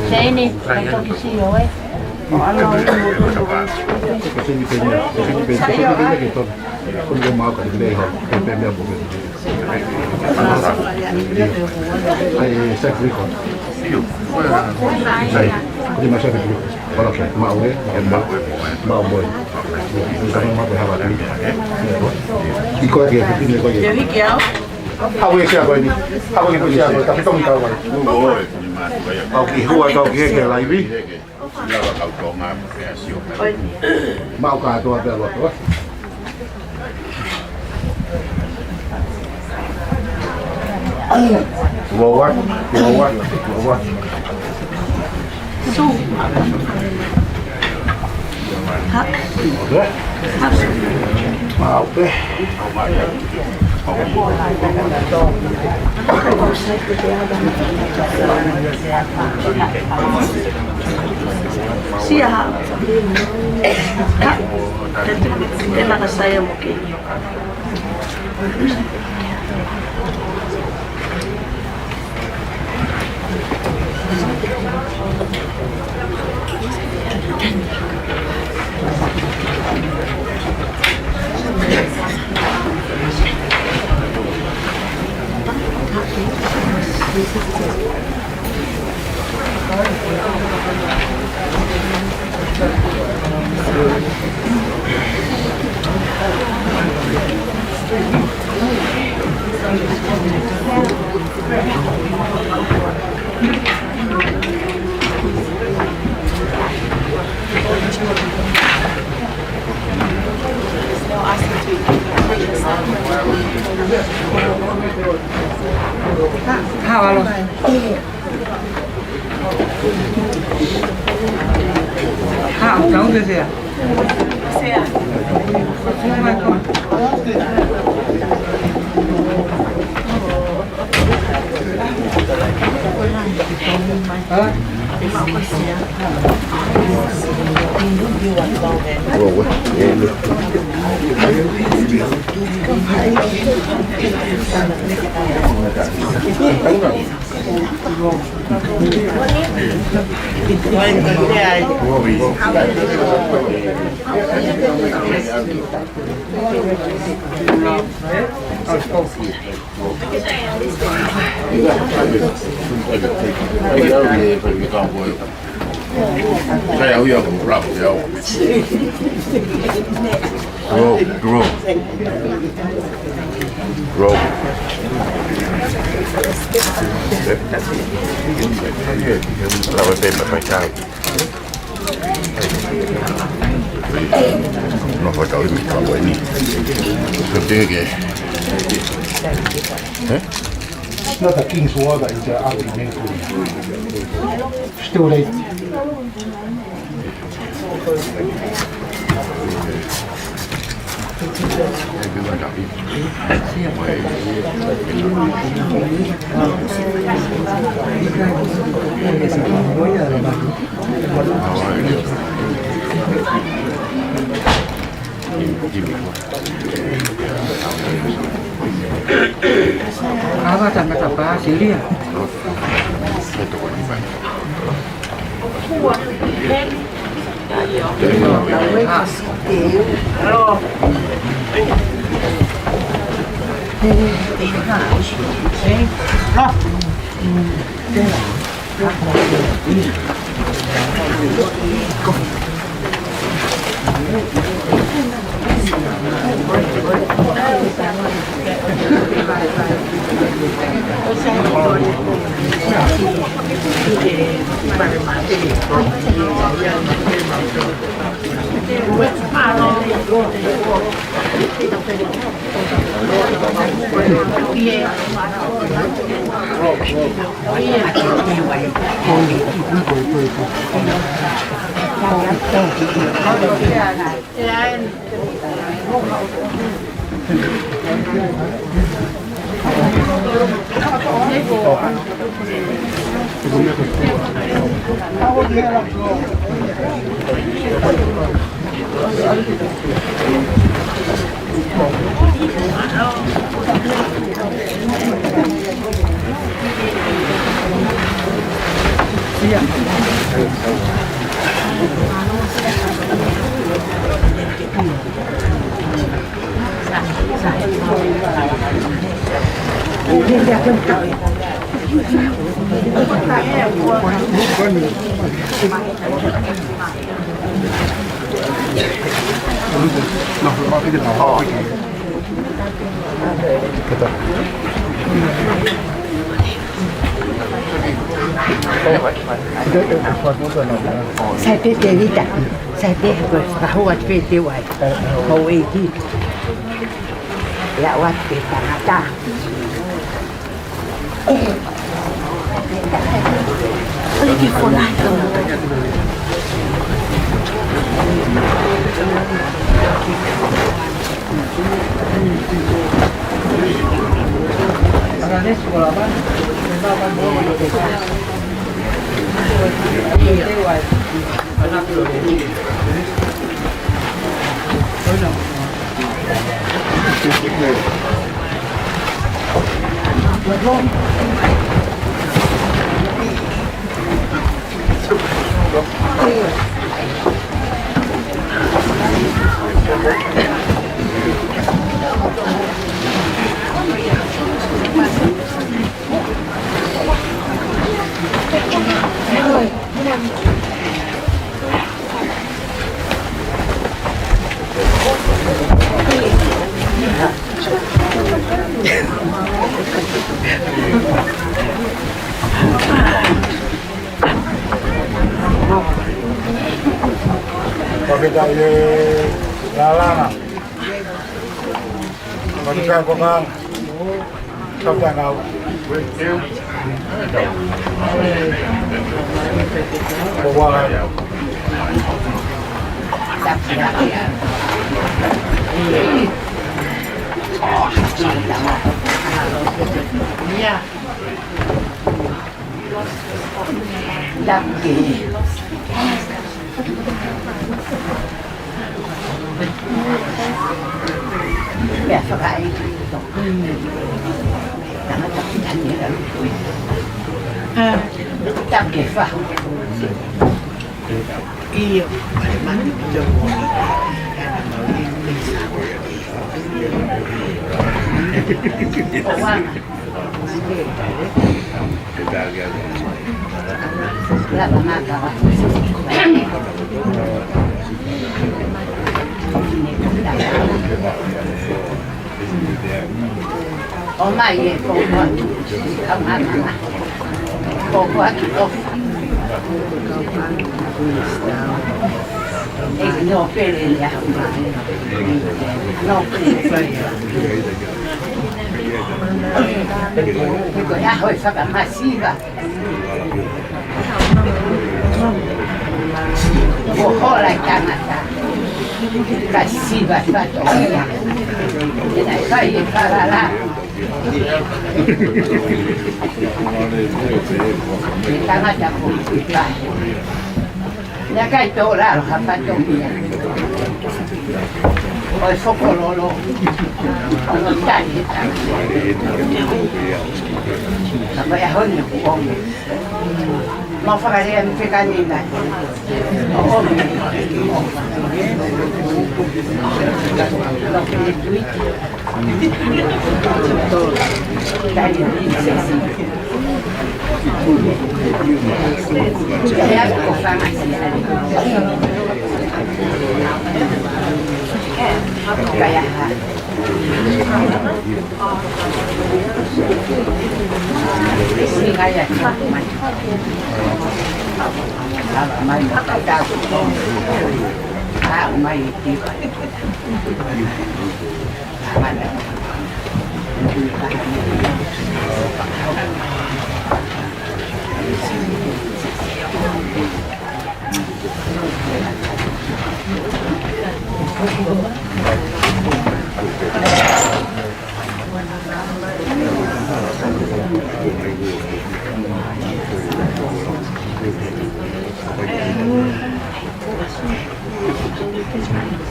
Seni, toki sijoe. Seni penjä tuon maakaan leiho, pemmeä puhuin. Ai sacrifice. Sai, di masa ke kalau saya mau ya, mau boy. Kalau mau berhabat ni. Ikut dia, ini kau je. Jadi kau? Aku yang siapa ini? Aku yang siapa? Tapi kau tahu kan? Kau kira lagi. Mau kah tu apa tu? Wawat. Su. Hak. Mau deh. Siapa? Kak, terima saya mungkin. Halo. Tahu ke saya? Saya. Saya uya ko bravo ya. Grow.เราไปเป็นแบบไม่ใช่เราพอจะเอาไปทำไว้นี่ก็เจ๊แก那他听说的，人家阿里面可以，是的嘞。Apa sampai apa Syria? Apisia. Sai te vita, sai te rahuat pete wai, hau e ki. La wat pe tangata. Olha que foda. Agradeço por lavar. Bagi saya lalana, bagi saya bukan sampai kau. Bawa. Ya, pakai itu. Nama tapi Taniela Lutui. Tak kefah. Iya, mati jauh. Orang. Lama makan. Oma ye kokoa kamana kokoa kitofa no pelea no pelea ya hoy saca masiva ojola kanata kasiva patoya en la calle para la kanata kupa ya kai tora hapato mia o sokololo no tani apa ya hono ko ma fagare mi fekanina o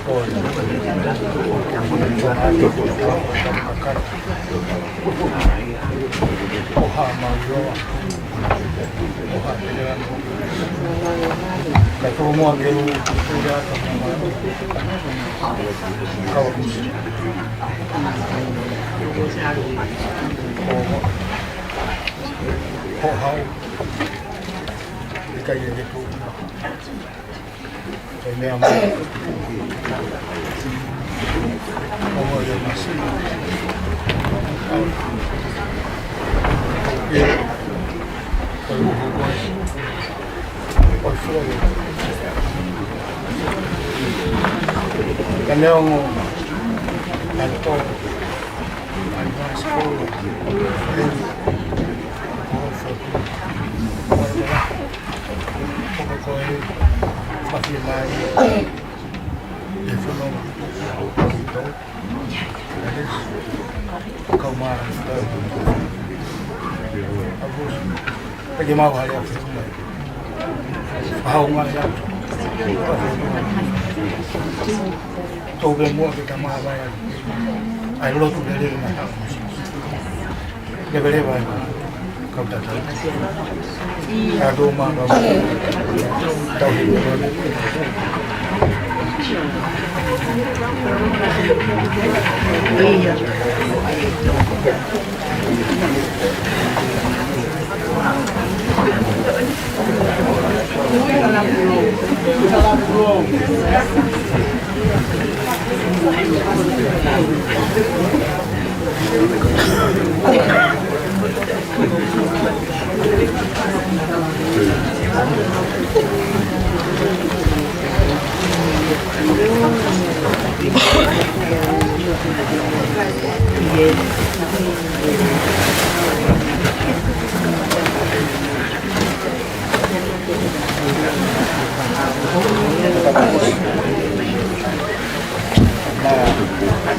Oh, แต่ตัวมองเร็วตัวยากทำมาเข้าโอ้เขาใจเย็นๆทุกใจแมวมาโอ้ยมาสิเยอะไปดูไปช่วยกันแล้วอันโตอันมาสโลเล่นโอ้ฝนพอมาที่ไหนเดี๋ยวฝนลงโตเข้ามาไปจะมาหาเรื่องที่ไหนเอามาแล้วตัวเป็นมั่วไปทำมาไปไอ้รถตัวเล็กๆนะครับเดี๋ยวไปเรียกไปกับตัดแต่ดูมาแบบเต่าหิน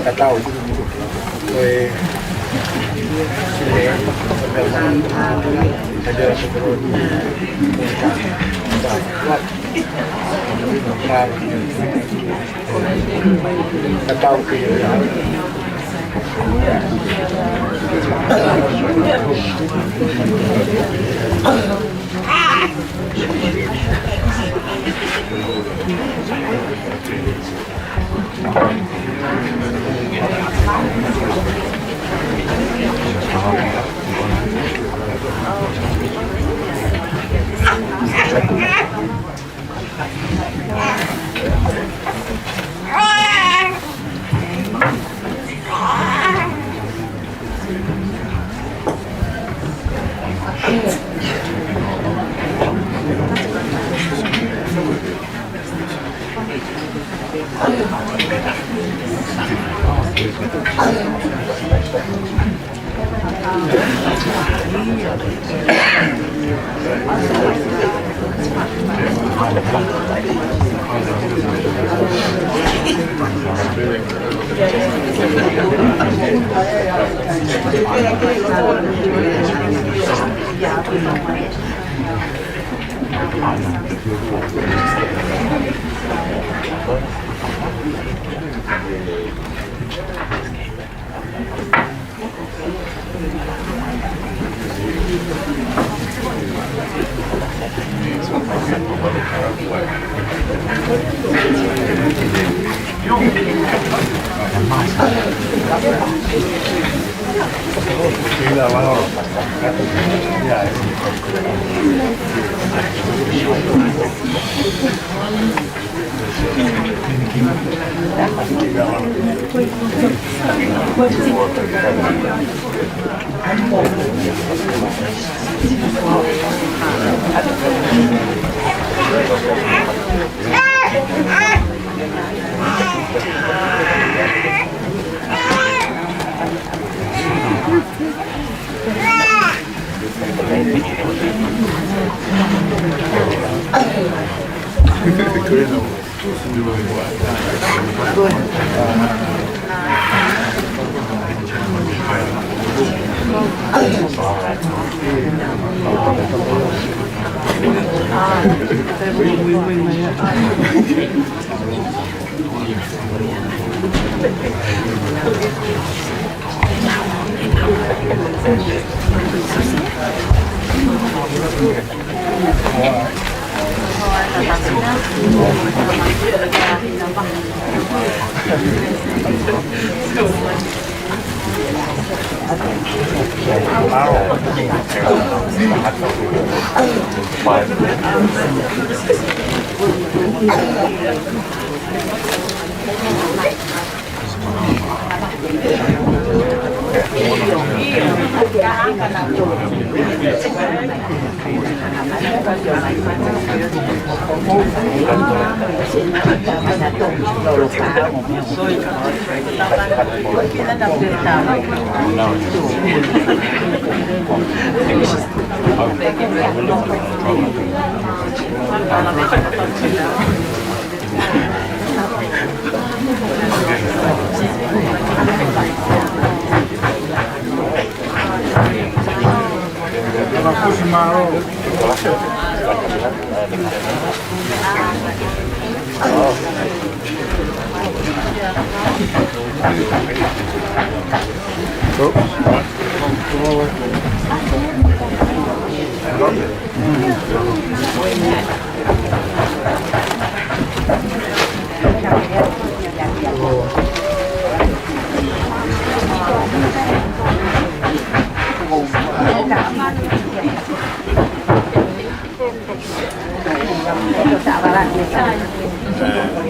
กระเต้าโดยสิ่งเล็กเป็นการเดินสุขรุนจากวัดมากระเต้าคือ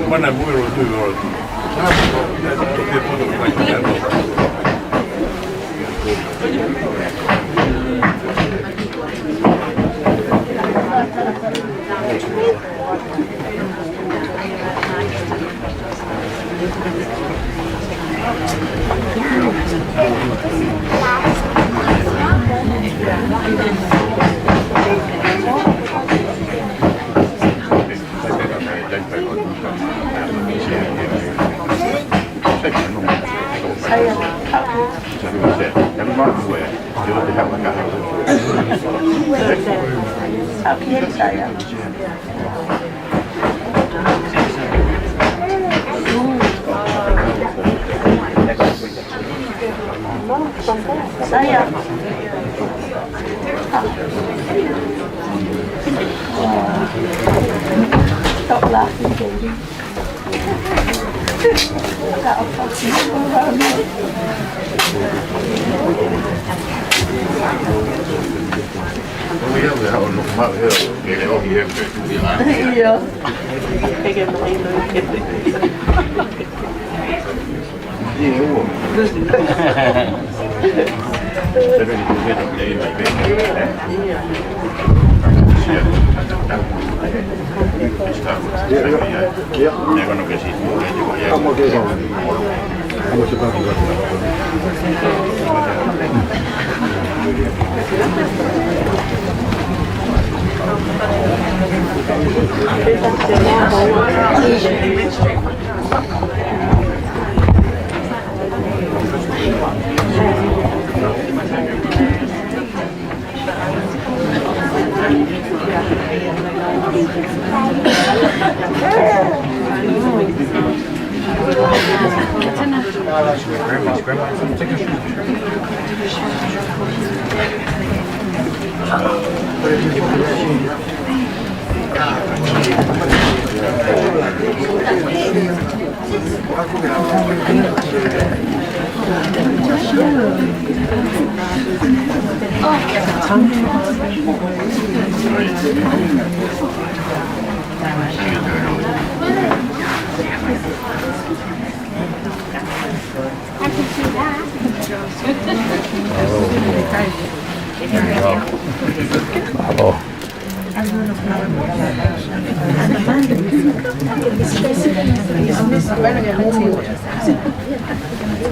Mana muy Lutui.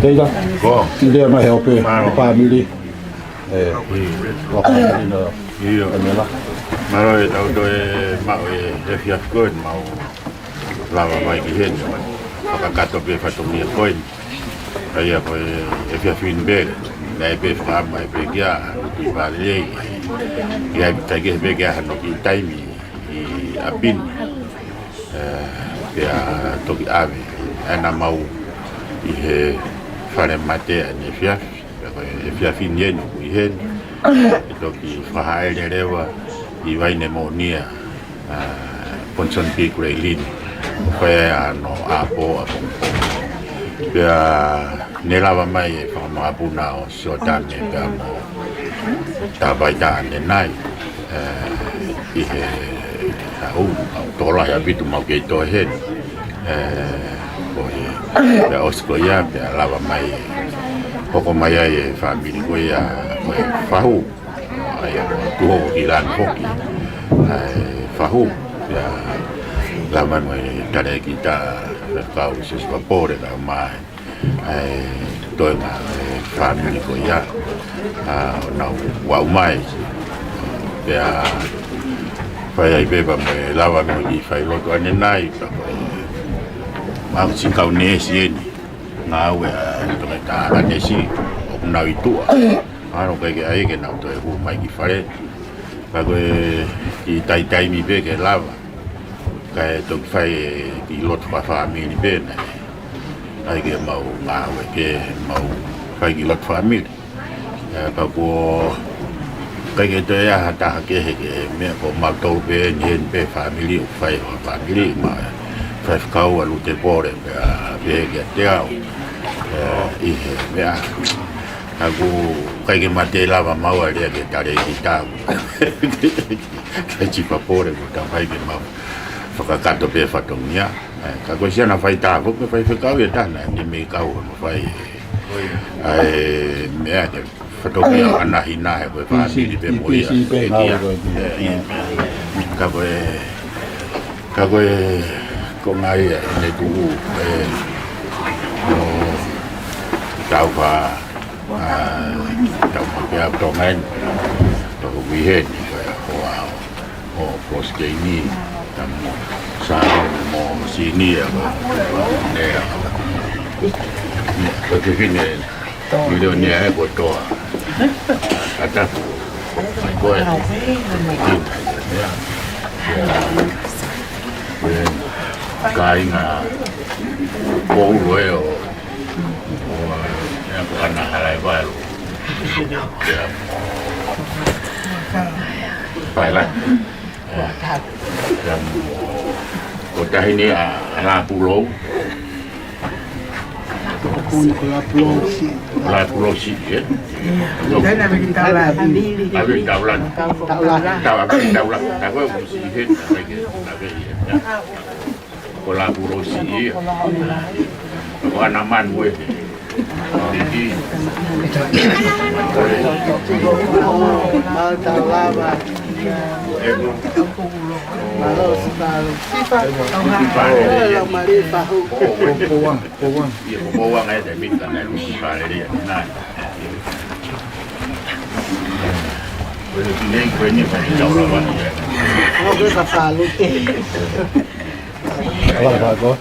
Teitä? Dia mai helpe family. Iyo. Maro e tau doe mau e fiaf koen mau lava mai ki hen. Pakakato pe fatomia koen. Ia koe e fiafin beg. Nai pe fam mai pe kia I-Palelei. Ia tage be kia no ki taimi I apin. Ia toki ave. Ana mau I he fare matea ni fiaf. E fiafin yeno I hen. toki whahai le rewa I waine mo nia Ponson Peak Railin whae ano apo a pongpo pia nelawa mai e whakamapuna o siotane pia mo tawaita ane nai I he au tola ya bitu mau kei toa hen pia osko ia pia lawa mai hoko mai ai e whamiri koe ia koe whahu ai tuho I lan hoki whahu pia lawa mai tare ki ta kau sis vapore la mai toi ma whamiri koe ia na wau mai pia whai ai beba me lawa me I Failotu ane nai mau si kau nesi eni ngā ue tonga tāra nesi o nau I tua aro kai ke ai ke nau toi hu mai ki whare ka koe ki tai mi pe ke lawa kai toki whai ki lotu whawhamiri pe nei ai ke mau ngā ue ke mau whai ki lotu whamiri ka kua kai ke toi aha taha ke he ke mea ko mau tau pe nien pe whamiri o whai o whamiri ma whai whakau alu te pore pe ke te au I he mea aku kai ke mate lava mau a rea ke tare ki tau kai chipa pore ko ta whai ke mau whakakato pe whatongia ka koe siana whai tāko pe whai whakau e tana ni me kau no whai mea ke whatongia anahi nahe koe whamiri pe moia ka koe ko ngai ne tu tau pa tau pa ke apto ngai to vi hen o poske ni tam sa mo sini ya ne ko te fine video ni ai ko to ata ko kai nga ko roe o ko ana halai balu baiklah dan kota ini ala pulau si ya Dan nak bagi tahu lah. habis daulat aku mesti hit lagi ya Kola Burosi ko anaman we jadi mal talaba malo sibalo sifa la marifa powang ai de minta na I-Palelei na Bueno, tienen que venir para el trabajo. no que pasalo Agora vai agora.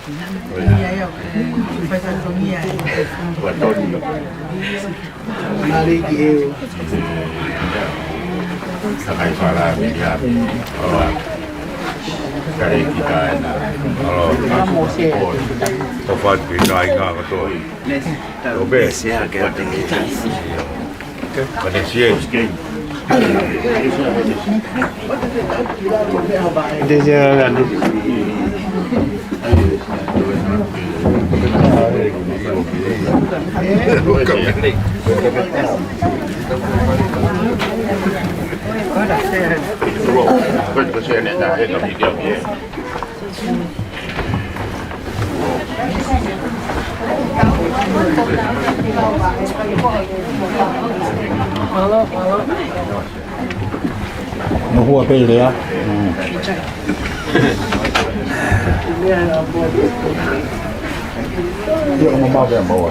mari que Sakai salah biar kalau dari kita kalau tempat kita ingat betul. Obe siapa yang pada siapa? Dia jalan No rua pele ya. Dia mau mau yang bawa.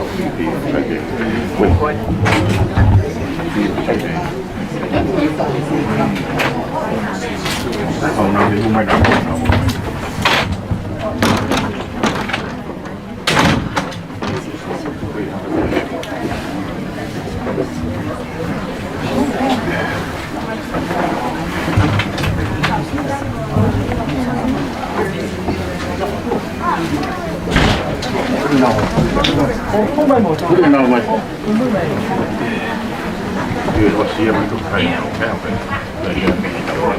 Không phải một. Io lo sia, ma tu fai un campo. Perché mi trovo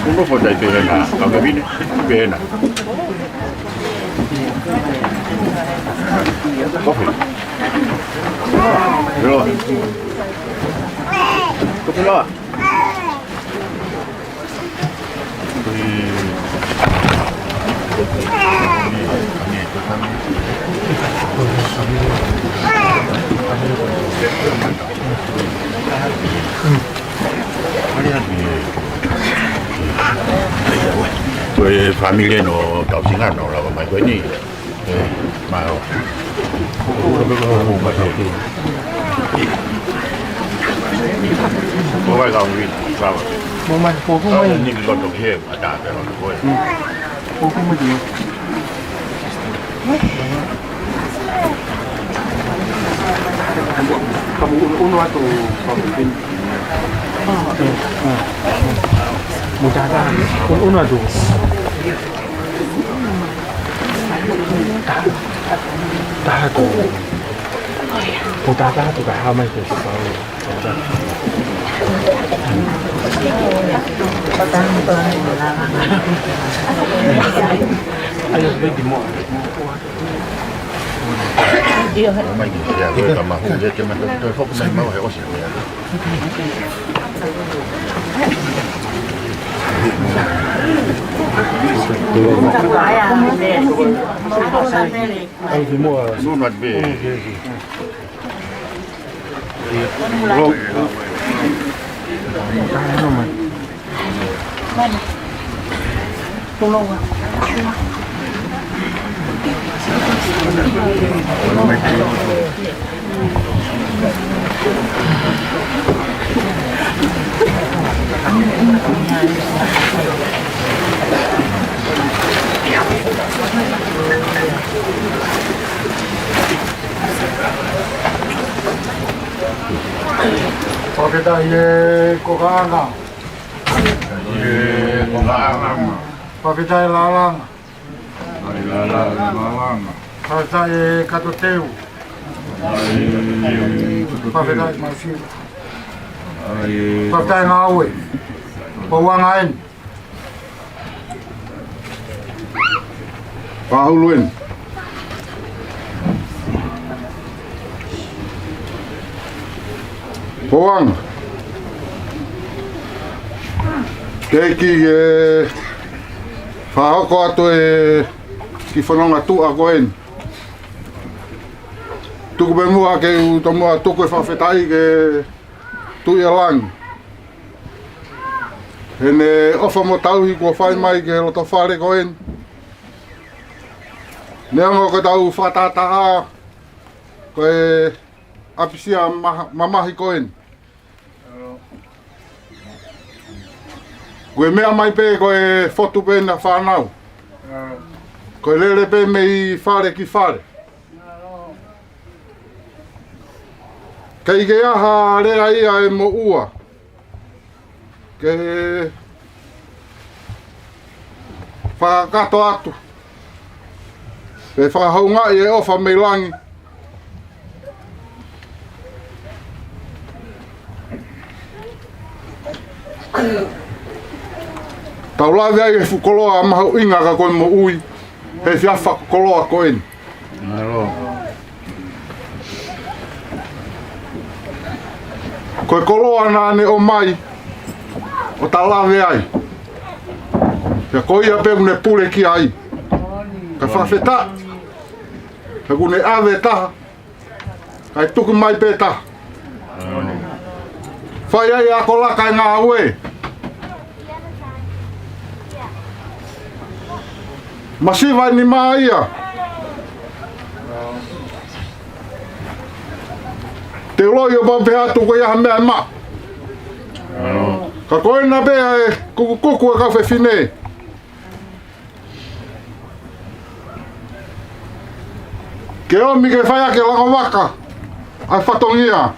Come può dare pena? Ma viene pena. Kofeloa. Tôi famiglia nó tàu sinh ăn nó là mấy cái gì mà không phải gạo gì sao một mình cô không mấy những cái đồ kia mà đã cái nó thôi cô không mấy gì kamu uno atau pemimpin mudah-mudahan uno atau dah tu mudah-mudahan tu kah mai tu sebab ayo pergi mau mấy cái nhà tôi cầm mà không biết cho mà tôi không may máu hay có gì anh thì mua luôn mặt về Pakita ye kokanga. Pakita ye lalang. Pakita ye katoteu. Pakita ye masih. Pakita ye ngawe. Pawangain. Pahuluin. Hoang. Keki whahoko atu ki whanonga tu a koen. Tuku pe mua ke utamua tuku e whawhetai ke tu i alang. Hene ofa mo tauhi kua whai mai ke roto whare koen. Neongo ko tau whatataha koe Apisia mamahi koen. Koe mea mai pe koe fotu pe na whanau. Koe lere pe me i whare ki whare. Kei ke aha rea ia e mo ua. Ke whakato atu. Ke whakahaunga i e ofa mei langi. Tau lawe ai e Kofeloa a mahu inga ka koe mo ui. He whiawha Kofeloa koen. Koe Kofeloa nāne o mai. O ta lawe ai. Ka koe ia pe une pule ki ai. Ka whawheta. Ka kune awe taha. Ka tuku mai pe taha. Whai ai a ko laka i ngā ue. Masiva ni maia. Te loio pampeha tu ko ia mea ma. Ka koe na bea e kuku e kawhe fine. Ke omi ke whaia ke langa waka. Ai whatongia.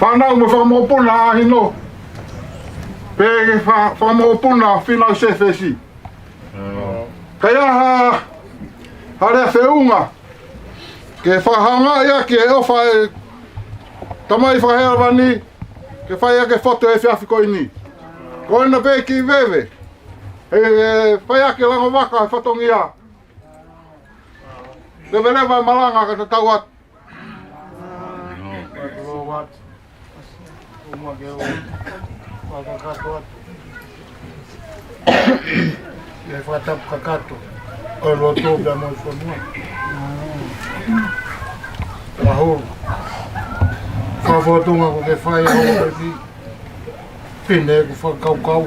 Whanau me whakamopuna ahi no. Pēke whakamopuna whina se whesi. Kei aha harea whiunga. Ke whahanga ia ki e ofa e tamai whahea wani. Ke whaia ke whoto e whiawhi koi ni. Koe na pē ki wewe. E whaia ke langa waka e whatongia. Lewe lewa malanga ka te tau atu. Le fata kakato o Lutu da mo fonua la ho fa foto nga ko ke fai o di pine ko fa kau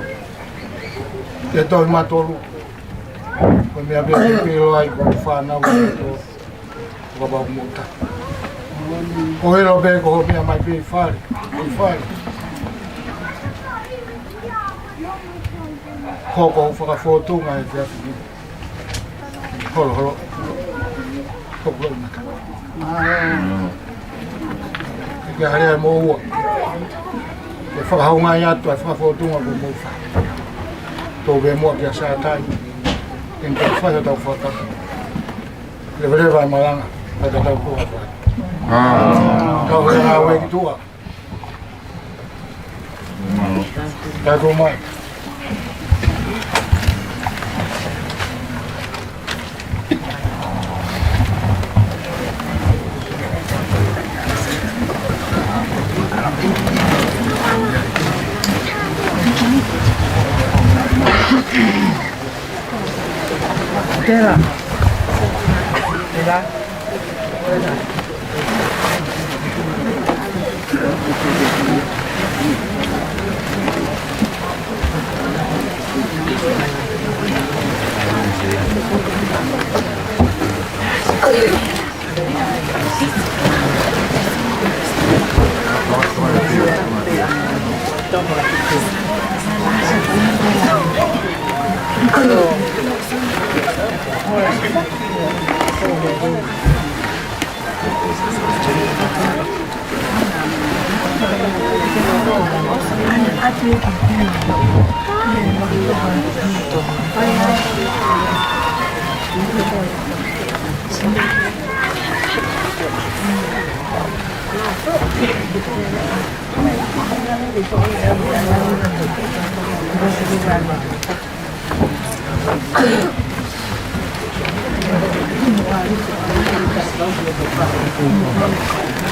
e to matolu ko me abe ke lo ai ko fa na ko ko ba muta o ero be ko me mai be fare Koko whakafotu ngai te afi. Holo. Koko naka. Ke harea mo ua. Ke whakahau ngai atu ai whakafotu ngai ko mouwha. Tō be mua kia sātai. Ken te whai tau whakaka. Le vai malanga. Hai tau kua whai. Tau hea ngā weki tua. Tai tō mai. Tela.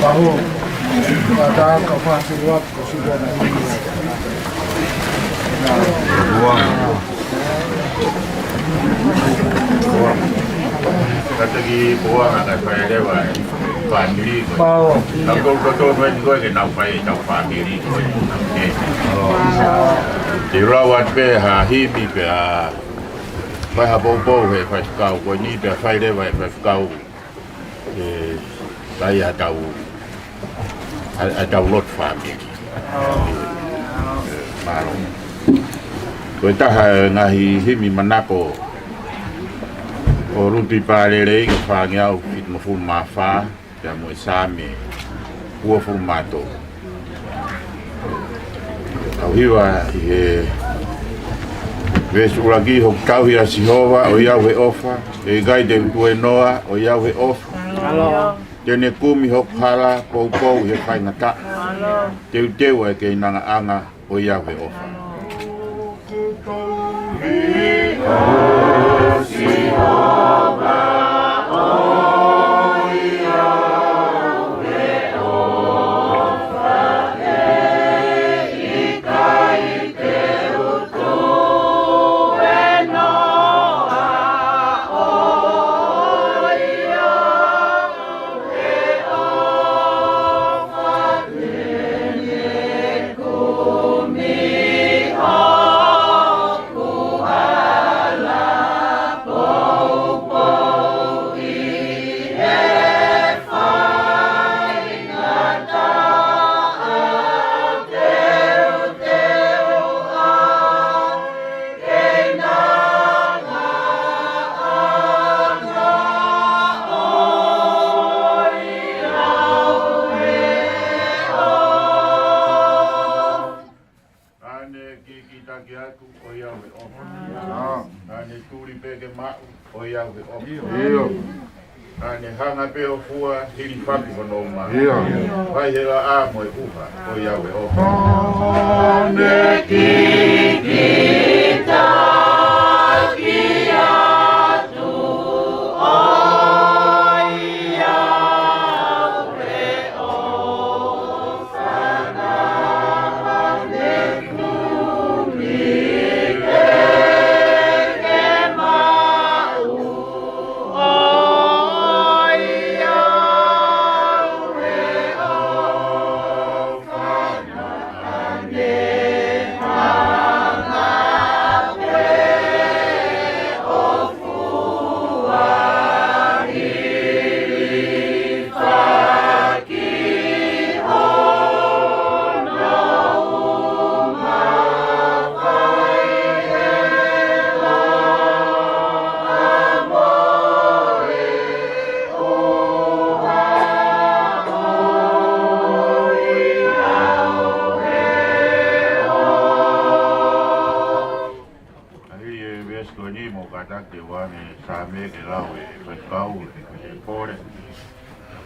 Bahu, ada kapasitas luar kesibukan ini. Kata lagi buang akan saya dewa, pandiri. Bahu, Kalau kau menjual ke nampai pandiri. Dirawat be himi be Pai bobo he pai kau ko ni be fai dewa be kau. Saya tahu ada lot family. Malu. Kau tahu ngahi himi manako. O Lutui I-Palelei ke whangiau fit mawhul mawha kia mo same ua formato. Au hiwa i he vesu lagi hok tau hia sihova o iau he ofa e gai de tue noa o iau he ofa. Tene kumi hok hala pou he whai ngata. Teu e ke inanga anga o iau he ofa. turi peke mau o ia ve o. Ia. Ane hanga pe o fua hiri whaki wano ma. Ia. Vai hela a mo e uha o ia ve o.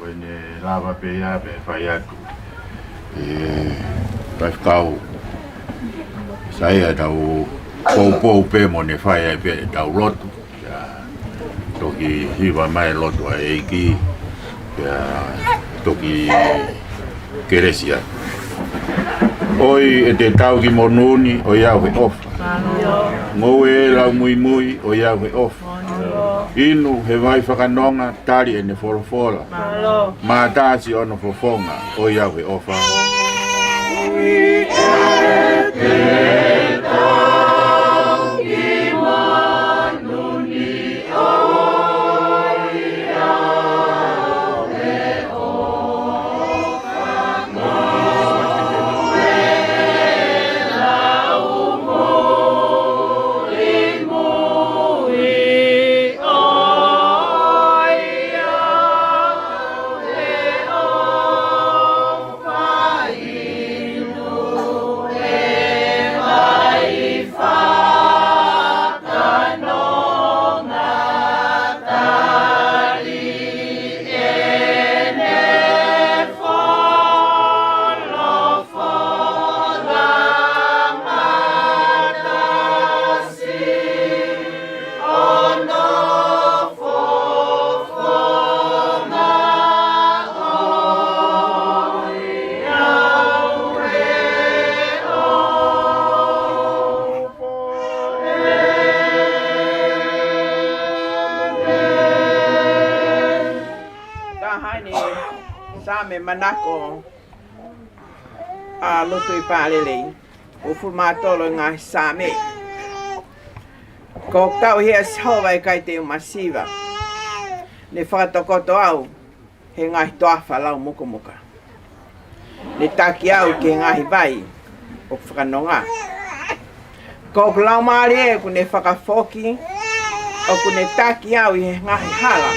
Ne lava pe ia pe Failotu pe kau saya tau pou pe mo ne fai pe tau lotu toki hiva mai lotu a eiki toki keresia oi e te tau ki monuni o ia we off ngoe la mui o ia we off inu he vai whakanonga tari e ne forofola ma tasi ono fofonga o ia we ofa manako a Lutui I-Palelei o fumatolo ngā same ko tau hea howai kai te umasiva ne whakatokoto au he ngahi toafa lau muka ne taki au ke ngahi vai o whakanonga ko lau maari e ku ne whakafoki o ku ne taki au he ngahi hala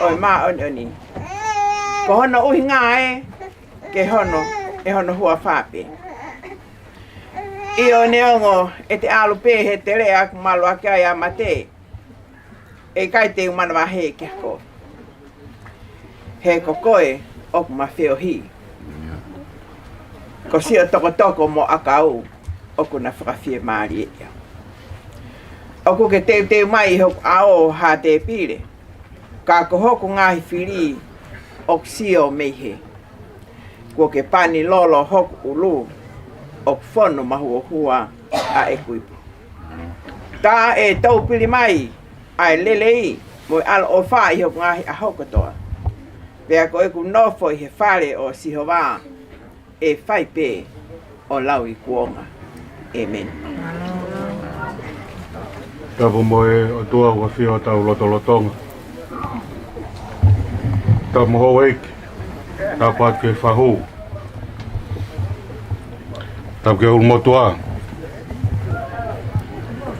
o mā oni ko hono uhi ngā ke hono e hono hua whape. I o neongo e te alu pē he te rea ku malua kia ia mate e kai te umanawa he ke ko. He kokoe o ku mawheo hi. Ko sio toko mo akau o ku na whakawhie maari e ia. O ku ke te mai hoku ao ha te pire. Ka ko hoku ngahi whiri oksio mehe. Ko ke pani lolo hoku ulu ok fono mahua a e kuipu. Tā e tau pili mai ai lelei mo al o whai hoku ngahi a hokotoa. Pea ko e ku nofo i he whare o sihowa e whai pē o lau i kuonga. Amen. Tapu moe o tua ua whio tau lotolotonga. Tau moho eiki. Tau pat ke whahu. Tau ke ulmotua.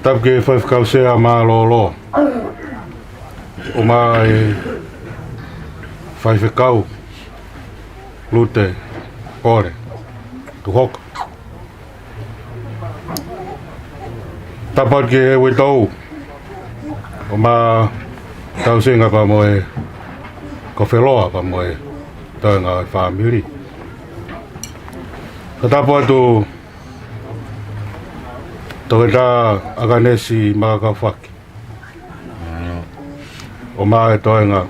Tau ke whawhkausea mā lolo. O mā e whaiwhekau. Lute. Ore. Tu hoka. Tapat ke e we tau. O ma tausinga pa moe Kofeloa pa moe toenga family. Katapo atu toeta aganesi makakawhaki. O ma e toenga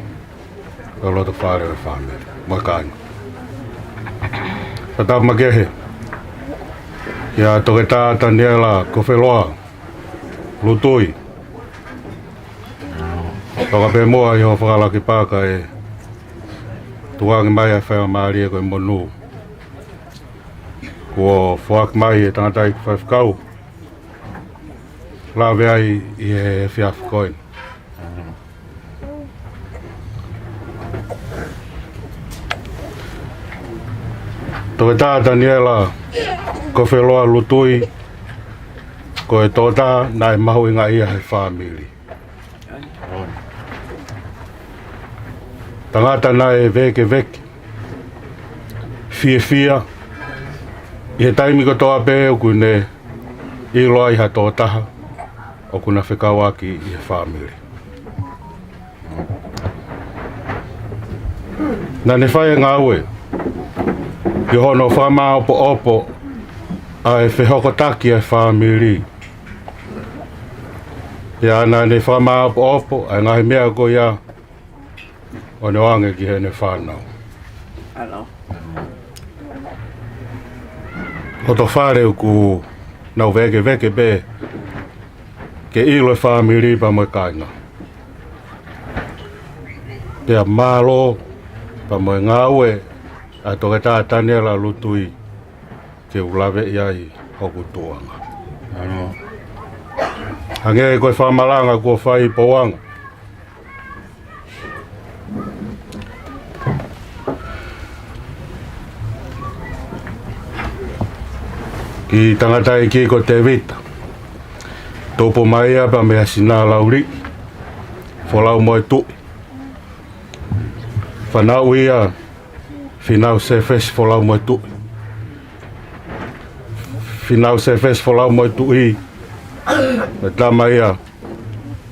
o loto whare o family. Makainga. Katapo makehe. Ia toeta Taniela Kofeloa Lutui. Toka pe moa i ho whakalaki pāka e tuangi mai a whea maari e koe monu. Kua whaak mai e tangatai whawhkau. La vea i e whiawh koin. Toke tā Taniela Kofeloa Lutui. Koe tōtā nai mahu inga ia he whamiri. Tangata nai veke veke. Fia. I he taimi ko toa pe o kune i loa i ha tōtaha o kuna whekawaki i he whamiri. Nā ne whaia ngā ue. I hono whama opo a e whehokotaki e whamiri. Ia nā ne whama opo a ngahi mea ko ia o ne wange ki he ne whanau. Alo. O to whare ku nau veke be ke ilo e whamiri pa moe kainga. Pea mālo pa moe ngā ue a toke tā Taniela Lutui ke ulawe iai hoku tuanga. Hange e koe whamalanga kua whai poanga. Ki tangatai ki ko te vita. Topo mai a pa mea sina lauri. Wholau moe tui. Whanau ia finau se fes wholau moe tui. Finau se fes wholau moe tui. Me tama ia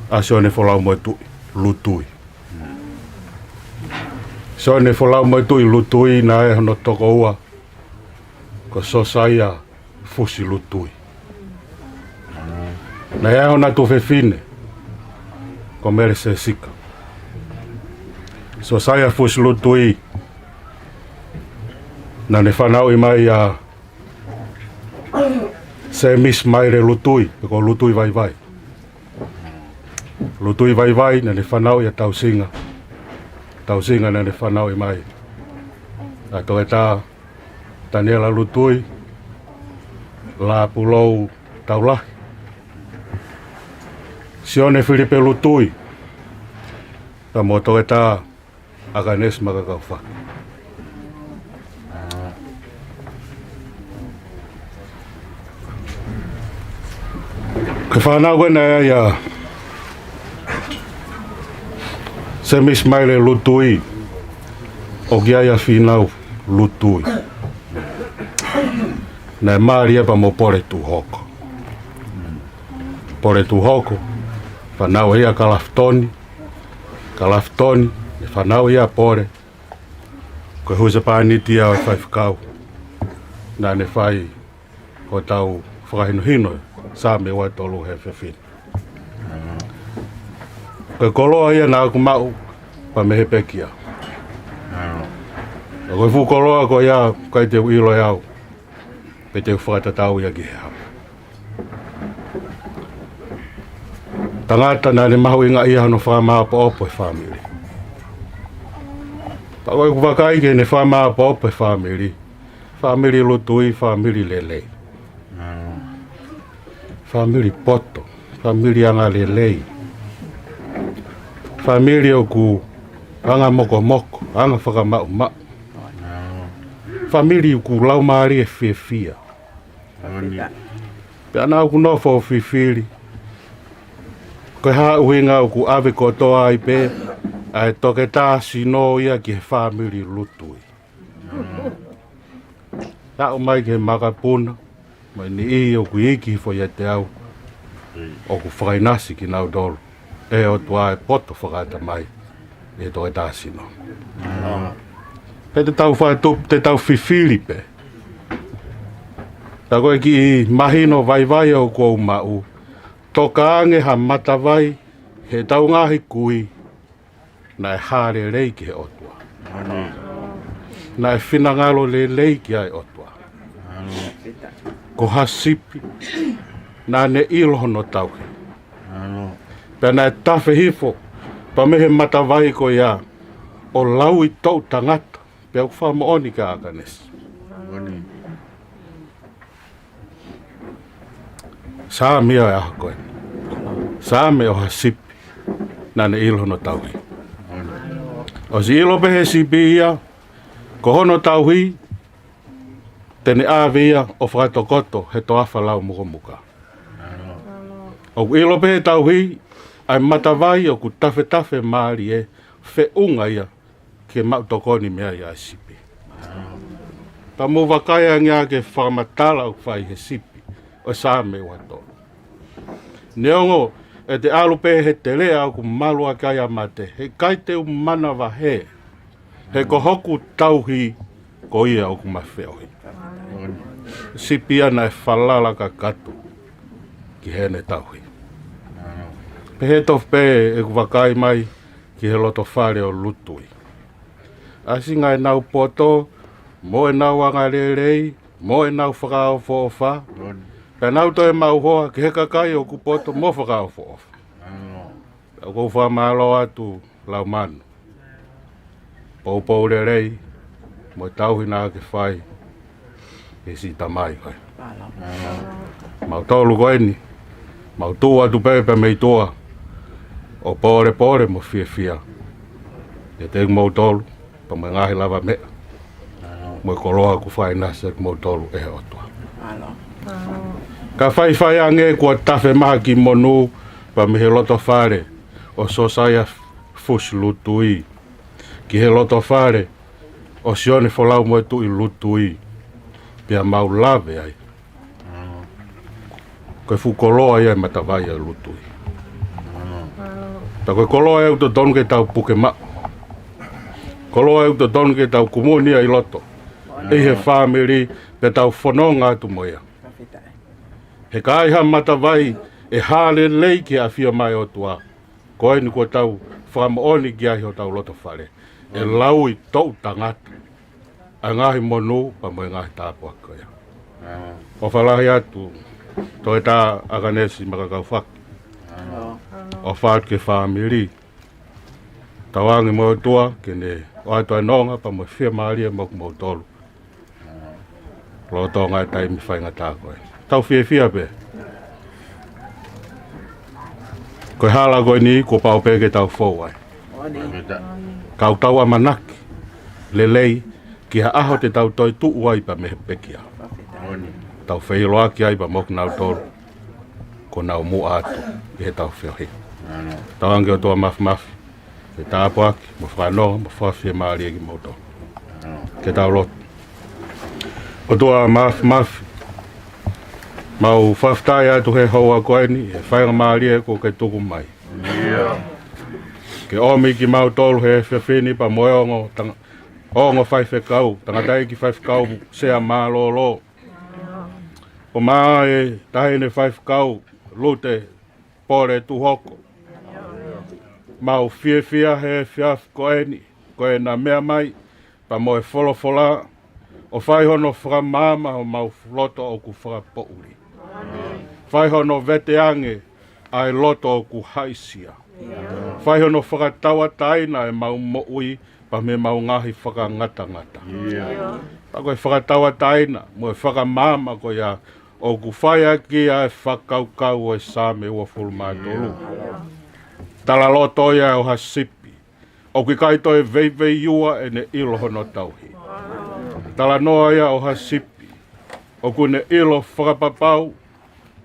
asione wholau moe tui. Lutui. Sione wholau moe tui Lutui na e hono toko ua. Ko sosaia fusi Lutui. Na ea hona tu fefine. Ko mere se sika. So saia fusi Lutui. Na ne whanau i mai a se mis maire Lutui. Ko Lutui vai. Lutui vai na ne whanau i a tausinga. Tausinga na ne whanau i mai. A to e tā Taniela Lutui. La pulou taulahi. Sione Filipe Lutui. Ta moto e tā aganes makakauwha. Ke whanau wena ia se mis maile Lutui o kia ia whinau Lutui. Nā maaria pa mo pore tu hoko. Pore tu hoko. Whanau ia kalaftoni. Kalaftoni. Whanau ia pore. Koe husa pāniti au e whaifkau. Nā ne whai ko tau whakahino hino. Sā me wai tolu he whiwhini. Koe koloa ia nā ku mau pa me he pekia. Koe fu koloa ko ia kai te uilo iau. Pe te whakatatau ia ki hea. Tangata nā ne mahu inga ia hano whamāpa opo e whamiri. Pakoi ku wakai ke ne whamāpa opo e whamiri. Whamiri Lutui, whamiri lelei. Whamiri poto, whamiri anga lelei. Whamiri o ku anga moko, anga whakamau. Whamiri o ku lau maari e whiawhia. Pea nā ku nofo o whiwhiri. Koe haa uhinga o ku ave kotoa i pe, a e toke tā sino ia ki he whamiri Lutui. Tā o mai ki he makapuna, mai ni i o ku iki fo ia te au, o ku whakainasi ki nau dolu. e o tua e poto whakata mai e to e tāsino. Pe te tau whaetup, te tau whiwhiri pe. Ta koe ki mahino vai o kou mau, toka ange ha mata vai, he tau ngahi kui, na e hare rei ki he otua. Na e whinangalo le lei ki ai otua. Ko hasipi, na ne ilohono tauhi. Pea na e tawhi hifo, pa mehe mata vai ko ia, o lau i tau tangata, pea ku wha mooni ka akanesi. Saa mia e aha koe. Saa me o hasipi, na ne ilohono tauhi. O si ilo pehe sipi ia, ko hono tauhi, tene āwia o whaetokoto he toafa lau muka. O ilo pehe tauhi, ai matawai o ku tafe maari e fe unga ia ke mautokoni mea ia sipi. Pa mu wakaya ngā ke whamatala o whai he sipi o sāme wato. Neongo e te alupe he te lea o ku malua kaya mate he kaite u manawa he ko hoku tauhi ko ia o ku mawheohi. Sipi ana e whalala ka katu ki hene tauhi. Pehe tof pe e ku wakai mai ki he loto whare o Lutui. Asi ngai nau poto, mo e nau angarerei, mo e nau whakao whoofa. Pe nau to e mau hoa ki he kakai o ku poto mo whakao whoofa. Au kou whamalo atu lau manu. Pou rerei, mo e tauhi nā ke whai, e si tamai koe. Mau tolu koe ni, mau tū atu pepe mei toa, o pore mo fia. E te mau tolu, pa mo ngahi lava mea. Mo e koloa ku whai nasa ku mau tolu e otua. Ka whai ange kua tafe maha ki monu, pa me he loto whare, o sosaya fush Lutui. Ki he loto whare, o sione wholau mo e tui Lutui. Pia mau lave ai. Koe fu koloa ia matawai a Lutui. Ta koe koloa e uto tonu ke tau puke ma. Koloa e uto tonu ke tau kumunia i loto. E he whamiri pe tau whanonga atu moia. He kaiha matawai e hale lei ki a fia mai o tua. Koe ni kua tau whamaoni ki ahi o tau loto whare. E lau i tau tangata. A ngahi monu pa mo e ngahi tāpua koia. O whalahi atu. To e tā aganesi makakau whaki. O whātu ke whamiri. Tawangi mo tua ke ne o atua nonga pa mo whia maaria mo ku mo tolu. Lo tonga e taimi whainga tā koe. Tau whia pe. Koe hala koe ni ko pao peke tau whauai. Kau tau amanaki. Lelei ki ha aho te tau toi tuu ai pa me pekia. Tau Failoa ki ai pa moku nau tolu. Ko nau mu atu i he tau whiohi. Tau ange o toa mafi. Te tāpuaki, mo whanonga, mo whawhia maari eki mauto. Ke tau lotu. O toa mafi. Mau whaftai atu he haua koeni, he whainga maari eko ke tuku mai. Ke omi ki mau tolu he whiawhini pa moeongo ongo whaiwhekau, tangatai ki whaiwhekau sea mālolo. O maa e tahine whaiwhekau, lute, pore tuhoko. Mau whiawhia he whiawh koeni, koe na mea mai, pa moe wholofola, o whaihono whakamama o mau loto o ku whakapouri. Whaihono veteange ai loto o ku haisia. Whaihono whakatawa taina e mau moui, pa me mau ngahi whakangata. Pa koe whakatawa taina, moe whakamama ko ia, o ku whaia ki ai whakaukau o e sāme ua fulmātolu. Tala loto ia o hasipi, o ki kaito e veivei iua e ne ilohono tauhi. Tala noa ia o hasipi, o ku ne ilo whakapapau,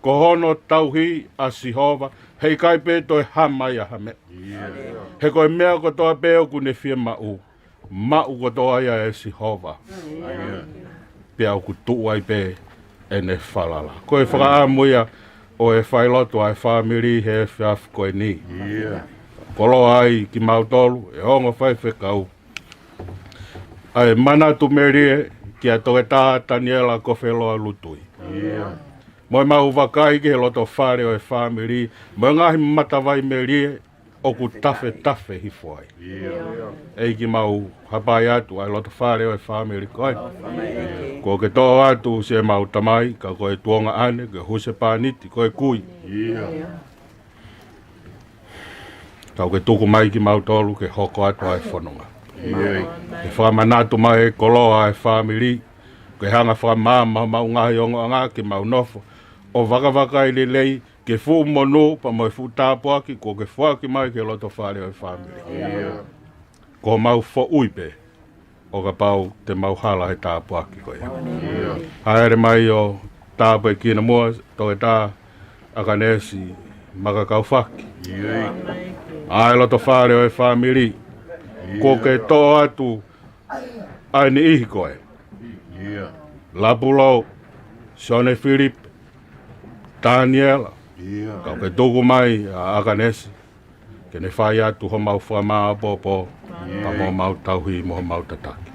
ko hono tauhi a Sihova, hei kai pē toi hama ia hame. He koe mea ko toa pē o ku ne whia mau ko toa ia e Sihova. Pea o ku tuu ai pē e ne whalala. Koe whakaamu ia o e Failotu ai family he fiaf koe ni. Ia. Koloa ai ki mautolu e hongo whai whekau. Ai mana tu merie ki a toke tā Taniela Kofeloa Lutui. Ia. Moi mau wakai ki he loto whare o e family. Moi ngahi matawai merie o ku tafe hifoi. Ia. Ei ki mau hapai atu ai loto whare o e family koe. Ko ke tō atu se mau tamai ka koe tuonga ane ke huse pāniti koe kui. Ia. Kau ke tuku mai ki mau tolu ke hoko atu ai whanonga. Ia. Ke whamanatu mai e koloa e family. Ke hanga whamama mau ngahi ongo anga ke mau nofo. O waka i le lei ke fu monu pa mo fu tāpuaki ko ke whaki mai ke loto whare o e family. Ia. Ko mau fo uipe. O ka pau te mau hala he tāpuaki ko ia. Ia. Haere mai o tāpu e kina mua to e tā akanesi makakau whaki. Ia. Ai loto whare o e family. Ko ke tō atu ai ni ihi koe. Ia. Lapulo, Sone Philip, Taniela. Ia. Kau ke tuku mai a akanesi. Ke ne whai atu ho mau whamaa popo. Pa mo mau tauhi mo mau tataki.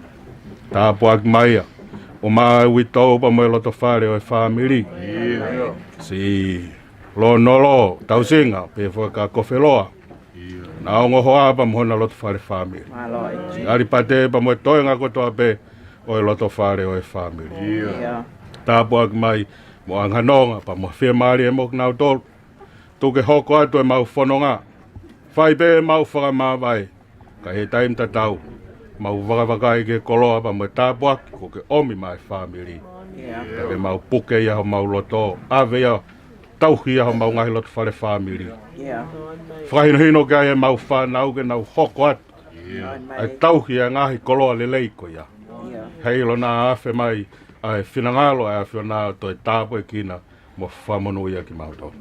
Tāpu aki mai a. O mai witau pa mo e loto whare o e family. Ia. Si lo nolo tausinga pe fo ka Kofeloa. Ia. Na ongo hoa pa mo na loto whare family. Si ari pate pa mo e toenga kotoa pe o e loto whare o e family. Ia. Tāpu aki mai mo anghanonga pa mo whia maari e mok nau tolu. Tuke hoko atu e mau whanonga. Whai pe mau whakamawai. Ka he taim tatau. Mau wakawakai ke koloa pa mo e tāpu aki ko ke omi mai family. Ka ke mau puke ia ho mau loto. Ave ia tauhi ia ho mau ngahi loto whare family. Whahino hino ke ai e mau whanau ke nau hoko atu. Ai tauhi ia ngahi koloa le leiko ia. Heilo nā awhe mai ai whinangalo ai awhe nā toi tāpu e kina mo whamonu ia ki mauto.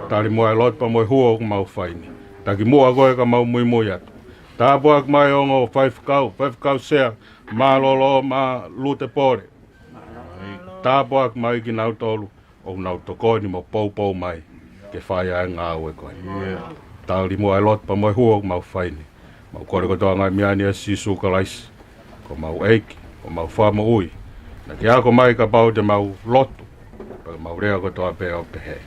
Tari mua e lot pa mo e hua o mau whaini. Taki mua koe ka mau mui mui atu. Tāpu ak mai ongo whaifkau sea, mā lolo, mā lute pore. Tāpu ak mai ki nau tolu, o nau tokoi ni mo pou mai, ke whai ai ngā ue koe. Tari mua e lot pa mo e hua o mau whaini. Mau kore kotoa ngai miani e sisu ka laisi. Ko mau eiki, ko mau whama ui. Na ki ako mai ka pau te mau lotu, pa mau rea kotoa pe o pehe.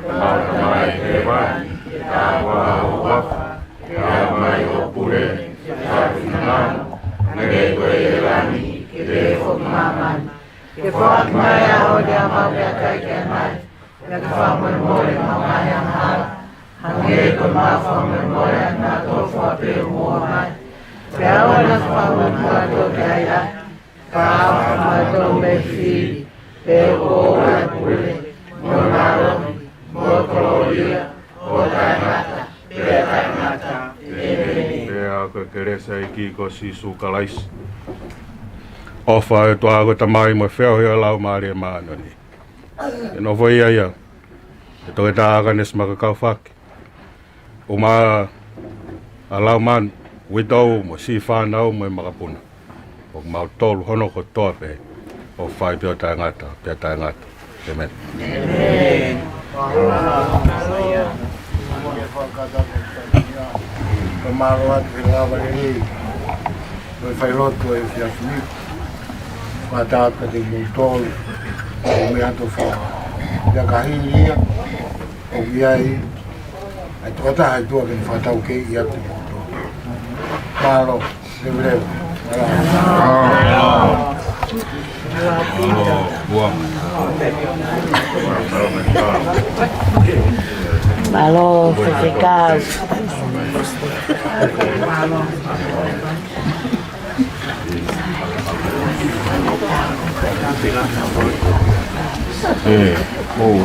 Mau ka mai te wani, ke tāua o wafa, ke a mai o pure, ke a whinangano, nge koe e rani, ke te whakamamani. Ke whaak mai a o te amau mea kai ke mai. Ia ke whaamoi more mau mai ang hara. Hange ko maa whaamoi more ang nā tō whape o mua mai. Pe awa na whaamoi mua tō ke aia. Ka awa mai tō me whiri. Pe o ai pule. Mo nāromi. Mo koloria. O taimata. Pe taimata. Pe a koe keresa i ki ko sisu ka laisi. Ofa e toa ko tamai mo wheo hea lau maari e maano ni. E no voi ia. E toke tā akanes makakau whaki. O mā a lau man, witau mo si whanau mo e makapuna. O mau tolu hono ko toa pe. O whai pia tai ngata, pia tai ngata. Amen. Ka maro atu e I-Palelei. Noi Failotu e fiafuni. Ka tāka te mutolu. O me ato wha. Ia ka hini ia. O iai. Ai tuata hai tua kini whatau ke i atu mutolu. Maro. Lewe. Malo, fefecau.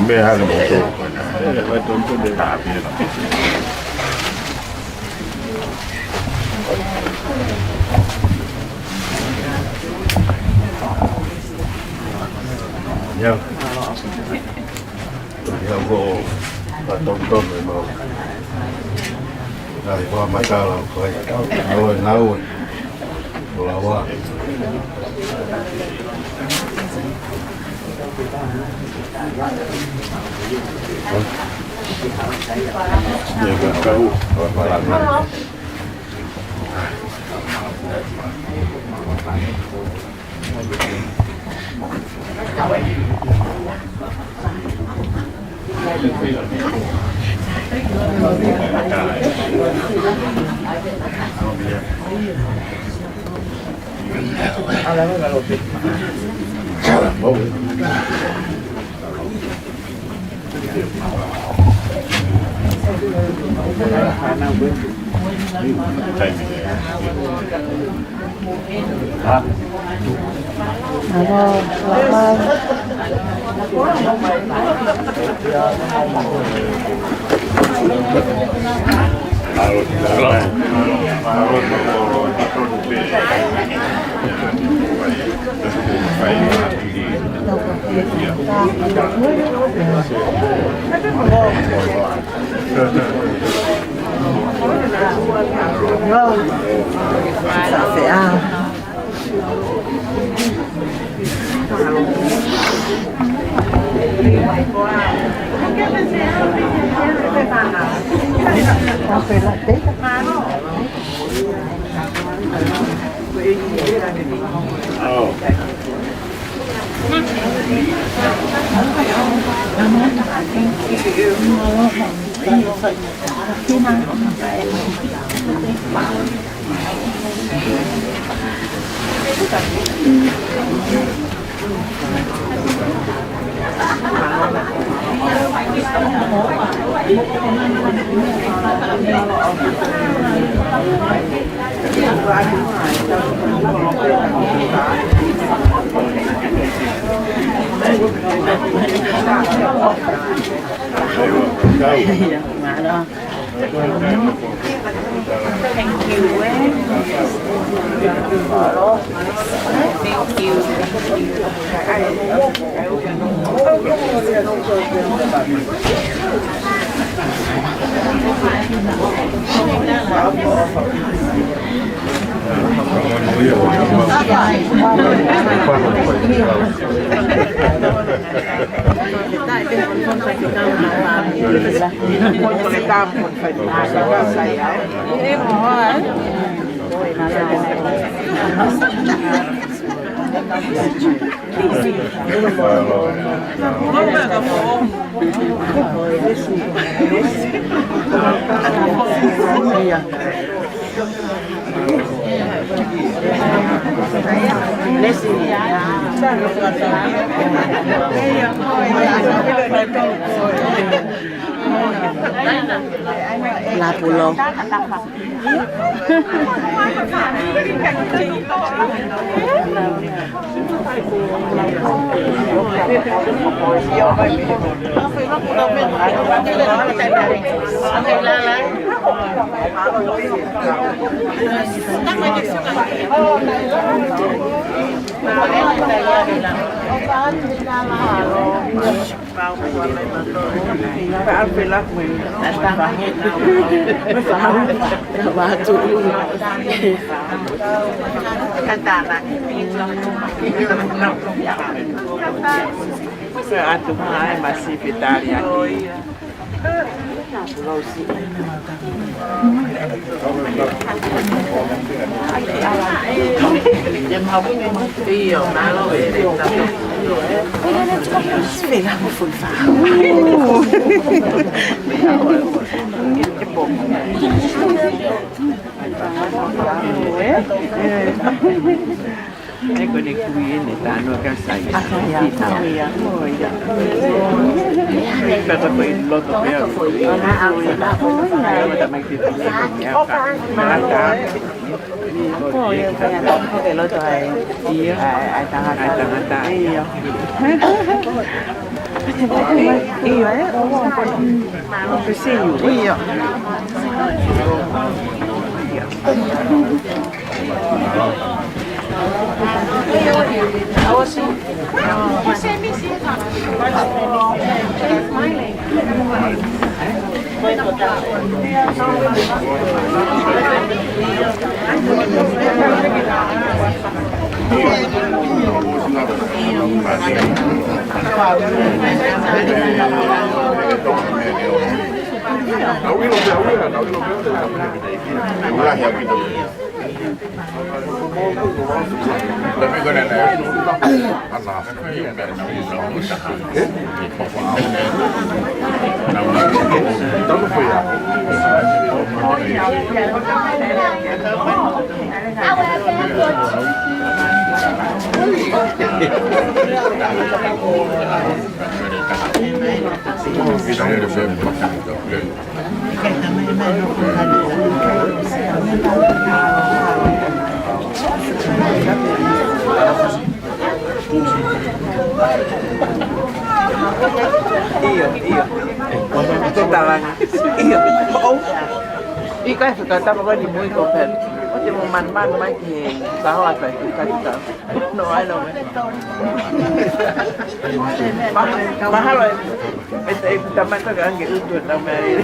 Me haga mo to. Vai tonto de tapia. Ya. Ya go ba tonto me mo. Ai qua mai ta la coi. Rồi nấu. Là quá. Jaga kau orang-orang. Lapulo. Atu mai masih Italia. Spela full Ecco le qui ne danno che sai. Per poi il lotto per Ika kata apa di muy kopel. Oke mau man mai ke sahawa apa kita. No I know. Mahal. Itu taman tu kan ke itu taman.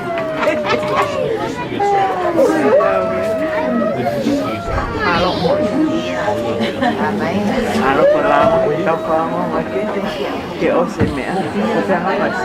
Halo pulang, kita pulang lagi ke Osemia. Kita harus.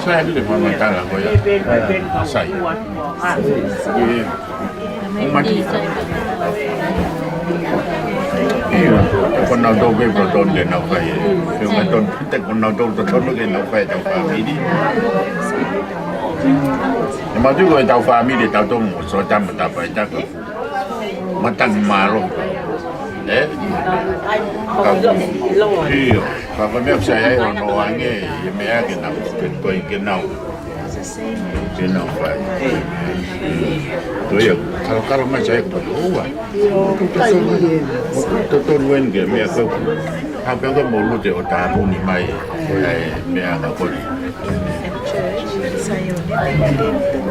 Saya dulu memang kalah koyak saya. Umat iya,คนเราโดนไปโดนเดินเอาไปคือมันโดนแต่คนเราโดนตัวนู้นเดินเอาไปเจ้าฟ้ามีดีมาดูว่าเจ้าฟ้ามีดีเจ้าต้องสอนจำมันตาไปเจ้าก็มันตั้งมาลงเอ๊ะกับที่กับมันไม่ใช่ไอ้คนว่าไงยังไม่กินเอาเป็นตัวกินเอาไปตัวอย่างkalauไม่ใช่ตัวว่าตัวเว้นเกี่ยเมียก็ทำเป็นก็โมลูเดียวตาพวกนี้ไม่ไอ้เมียกับคน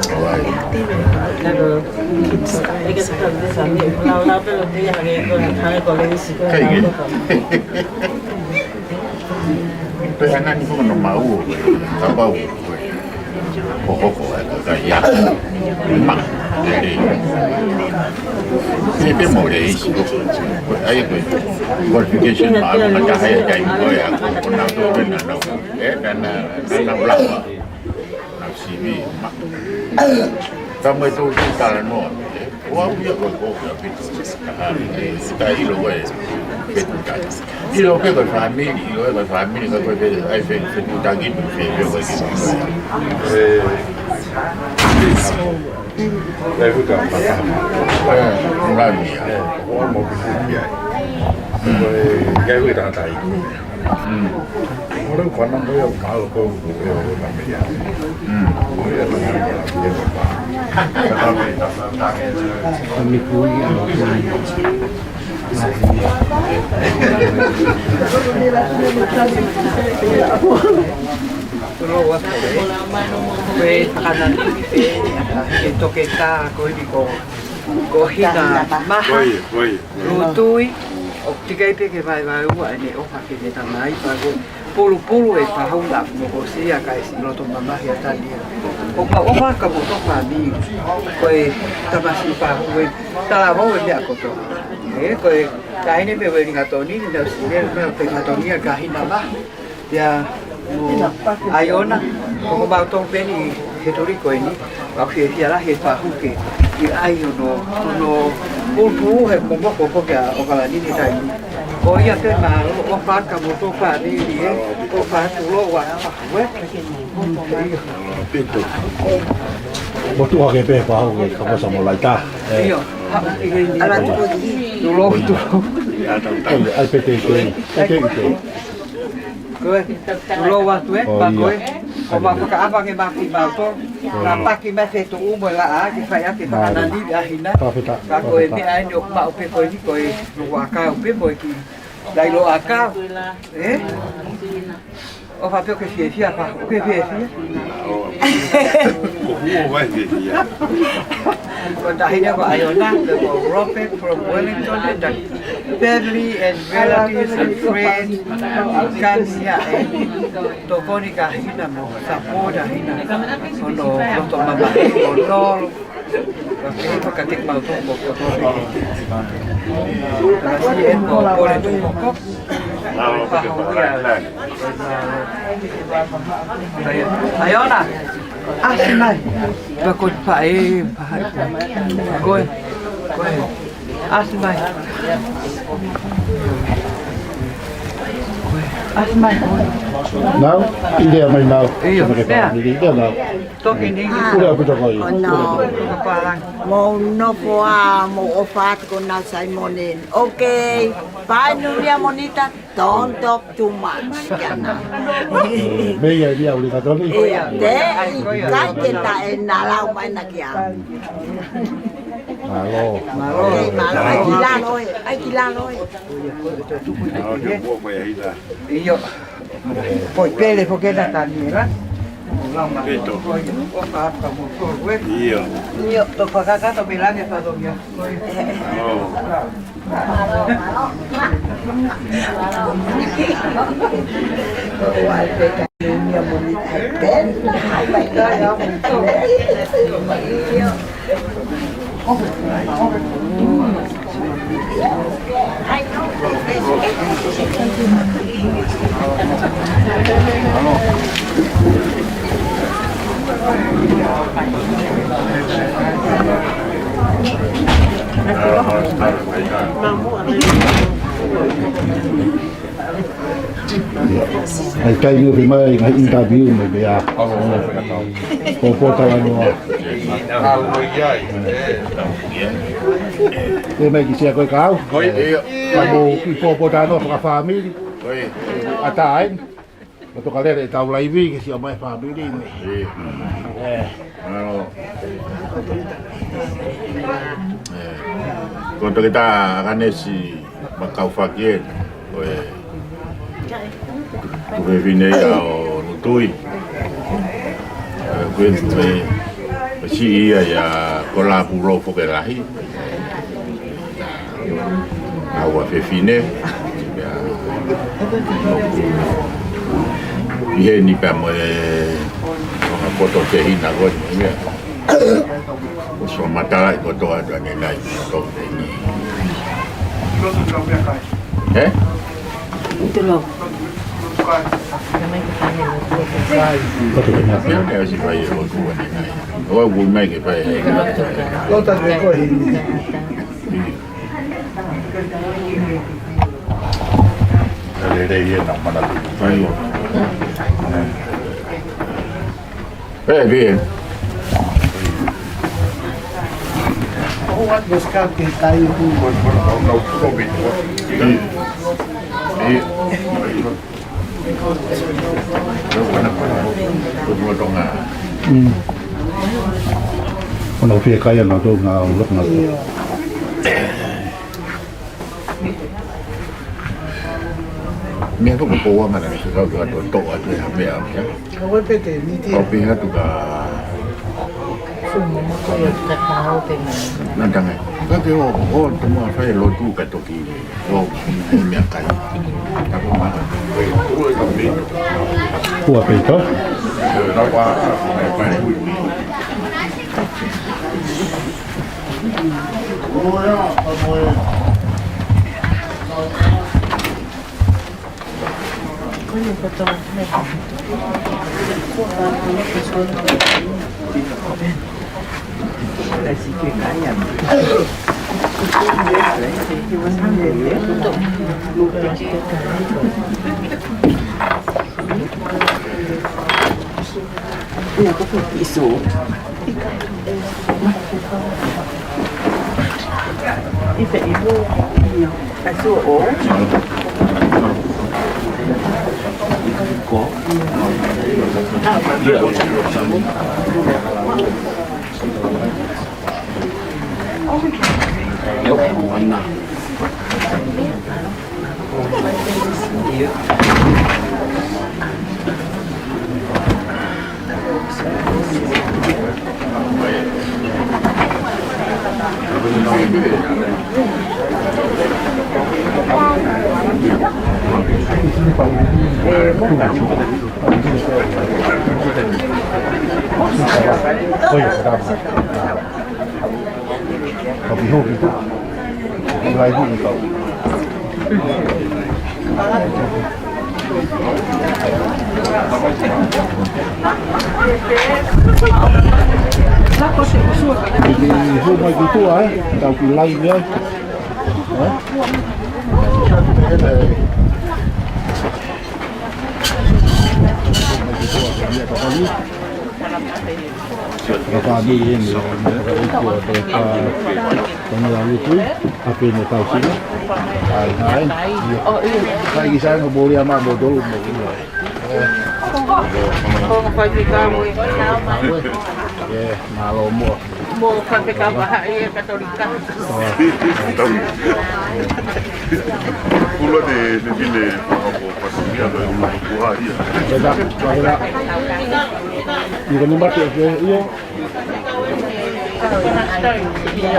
เอาไว้ Pero andan como no mau, tapau. Poco kayak mak. Ini pun boleh isi. Ayo tu. Qualification malu macam saya jadi boy aku pernah tu benar tahu. Dan belaka. Nak CV mak. Kamu itu kita no. Wah dia kok begitu. Kita ilo boy. Ilo ke family ko ko ai fe tagi pe fe ko ki. Lagi ka mata. Ngani ya. Mo cái người ta thấy orang kau nak dia kalau kau dia nak dia dia kami pun Lutui, tiga ke vai ini ke ni tanai pulu e pahunga mo sia kai sino to mama ya tadi. Opa ka mo to pa mi. Koi tabasi pa koi tala mo ya ko to. Koi kai ne be ni ka to ni na sire me pe ka to ni ka hina ba. Ya ayona ko ba to pe ni hetori ko ni. Ba ke ya la he pa hu ke. Ai no pulu he mo ko ka o ka ni ni dai. Có giờ cái mà có phát cả một số phạt đi thì có phát chủ lô quả nó quét một tua cái bè vào cái không có sao một lại ta chủ lô ai bê tê cái chủ lô quả quét bà quét có bà có cả cái bà thì bảo tôi là bà cái bà sẽ tụ mới là cái phải cái bà này đi à hình đó bà quét cái ai được bảo cái quét cái quét quả cao biết rồi thì đại lộ cao, ở phía cái phía phía phải, cái phía phía. Còn đại này có ai ở đó, there were Robert from Wellington and the family and relatives and friends, Kansas and Toponica hina mo, Sapoda hina, ono lo mama ono Kasi pagkatik mau to mo ko to. Kasi en mo ko le to ko. Ayo na. Asinay. Bakod pa Goy. Asinay. Asinay. nào India mày nào Iyo, India nào Toki ni. Udah betul kau No. Mo no poa mo ofat ko na Simonin. Okay. Paano niya monita? Don't talk too much. bây giờ đi đâu đi ta tới đi Cái kita nalau mai nak ya. Malo Okay, malo ay kilan oy. Ay kilan oy. Iyo. Poi pele porque da Taniela. Beto. Opa, kamu tu, Iyo. Iyo, to pakaka to bilang ya pa dong ya. Ngày cây như thế mày ngày interview mày bây giờ có tao anh mà thế mày chỉ xe coi cáo kamu ipo tao nó phải family atain untuk kalian ada tahu lagi ke siapa family ni Untuk kita akan si Macau Fakir, tu vine au Lutui, tu si ia ya kolaboro fokelahi, au fine, ia ni pa mo foto ke hina gon ni. So matala ko to ada ni lai to ni. Itu loh. Ya ni si pai o tu ni nai. O bu mai ke pai. Lo ta de ko hi. Ada dia nak mana tu. Bien. uat buscar que tayo tu. Ono fie kaya na tu ngau lok na. Mia tu ko mana su ka ga to atu ya mia. Kau pete ni ti. Kopi ha tu ka nandang ka te o tu ma Failotu ka to ki o mia kai. Ka ko ma ka mi. Kuah peito. Na wa pa ni. Oh ya, sedap. Kopi ho gitu. Mulai dulu kau. Ini rumah gitu tahu pilih dia. Kami ini Taniela Lutui, Apisia tahu sini. Hai. Lagi saya boleh ama bodol begini. Oh, pagi kamu. Ya, malam mau. Mau sampai ke bahaya Katolika. Pulo de bile pasumia do buah dia. Beda. Ini kan mati ya. Iya.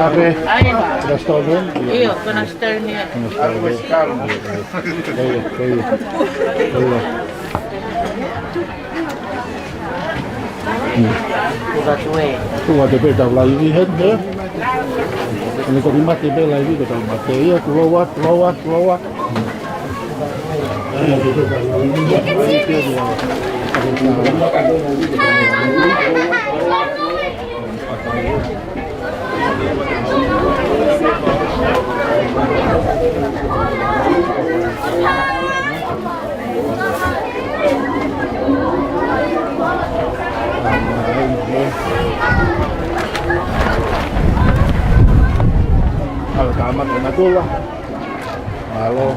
Apa? Restoran. Iya, kena sternnya. Tu ada beda lagi kan ya. Ini kok mati beda lagi kita mati ya keluar. Kalau tamat enak tuh lah. Halo.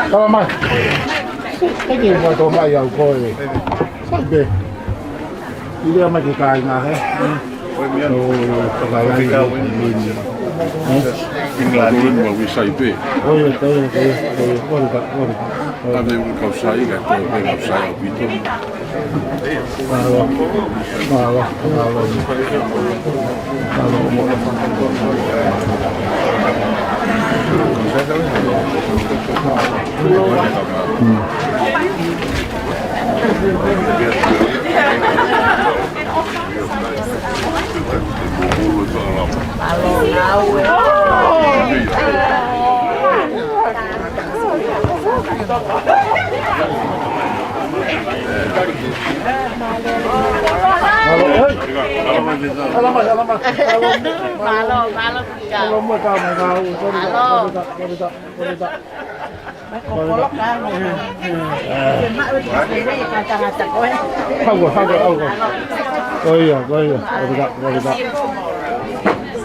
Kalau mas, ini mau coba yang koi, sampai ini apa kita ingat pegawai ini. Ingladun mau wisai pe. Oh iya, tahu. Ada yang kau sai kan, kau sai itu. Kalau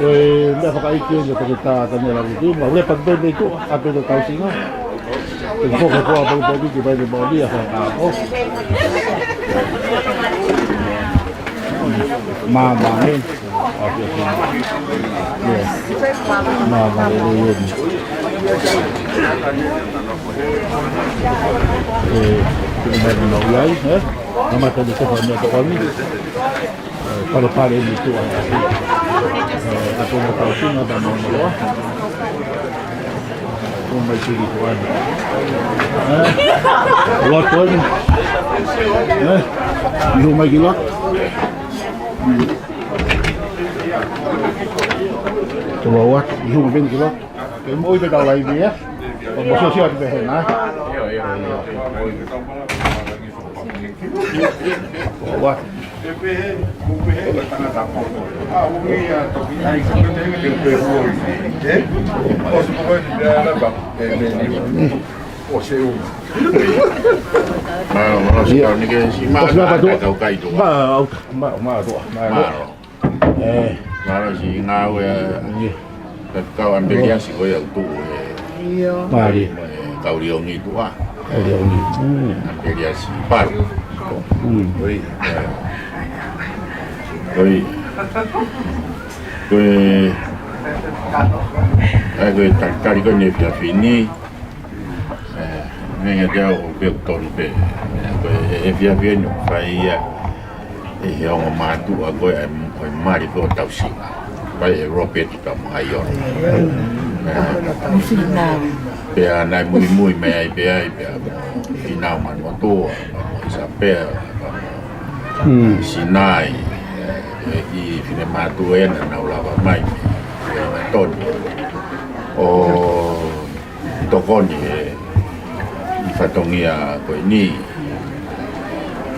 Nda whakaiki e te tā Taniela Lutui, ma ule pakbende i tu, ape te tausinga. Te whoka koa pakbende ki pai te maolia whakako. Māmane. Māmane le ieni. Kini mai ni mau iai, namata ni sefa mea toani. Pare ni tu ai. Aku mau tahu sih nggak mau mau. Aku mau curi tuan. Lot tuan. Di rumah gila. Coba wat, di rumah ben gila. Kamu itu tahu lagi ya? Mau sosial di behena. Wat. Kau ambil dia sih kau yang tu. Mari. Kau liong itu ah. Ambil dia sih par. Oi. Gue tak kau ni dia fini. Ni dia ubek ton be. Gue dia bien fai ya. Yang matu aku mari kau tahu sih. Baik Robert kamu ayon. Pea nai mui mai pea finau man moto sampai sinai i fine matu na ulava mai ton o tokoni i fatongia ko ni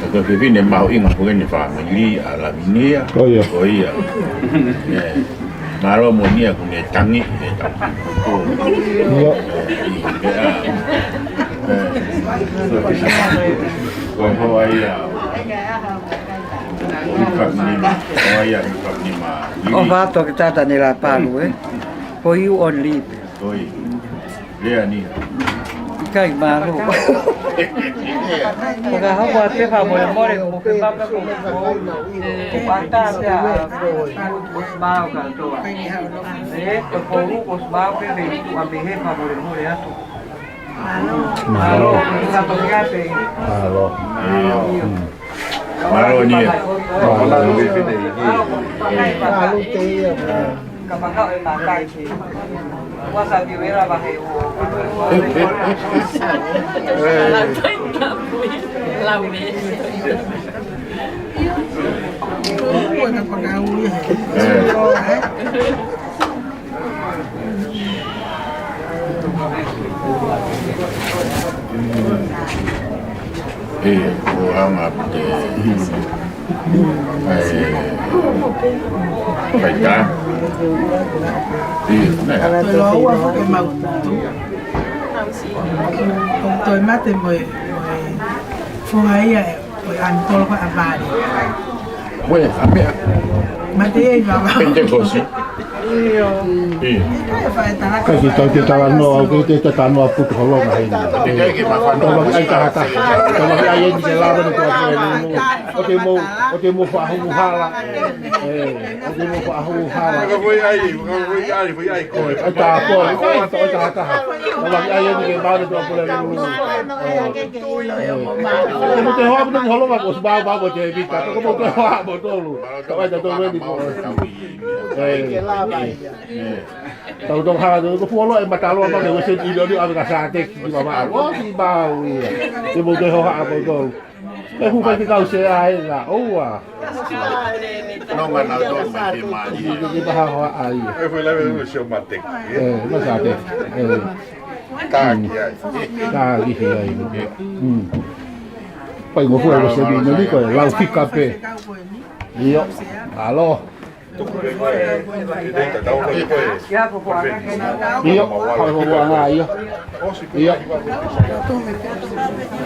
ko fine mau inga ko ni family ala minia o ia Maro monia kune tangi O vato que tata nella palu, for you on leave. Oi. Lea ni. Kai maru. Porque hawa te fa mo more mo pe papa ko ko pata ya mau ka to. To ko mau pe ve tu ambe he fa mo ato. Malo. Sa to ngate. Malo. Malo ni. Malo ni pe de. Malo te. Kapag ka ay matay si wasa diwera ba kayo orang apa baiklah tôi mắt thì mới phô ấy mới ăn tôi có ăn bài Boleh, ambil. mati vào Pendek kursi. Kai kita no kita tanu apu to lo ngai. Dia ke makan Tolong ai kata. Tolong ai yang di lawan itu aku. Oke mo fa hu hala. Oke mo fa hu hala. Foi aí ko. Ai ta ko, ai ta. Tolong ai yang di lawan itu aku le. Mo te ho apu holo ba ko ba ko te bita. Ko mo te ho apu to lu. Ka ai ta to ready ko. Tahu dong hal itu ko follow e matalo ba le wesen ilo di abi kasate di mama. Oh si bau ya. Ke mo te ho apu to. Eh hu pa kau se ai la. Oh wa. No mana do mati mali. Di ba ho ai. Foi lá no seu mate. Masate. Tagi ai. Tagi ai. Pai mo fu lo se di no ni ko lau fica pe. Io. Alo. Io. Fai buona io. Io.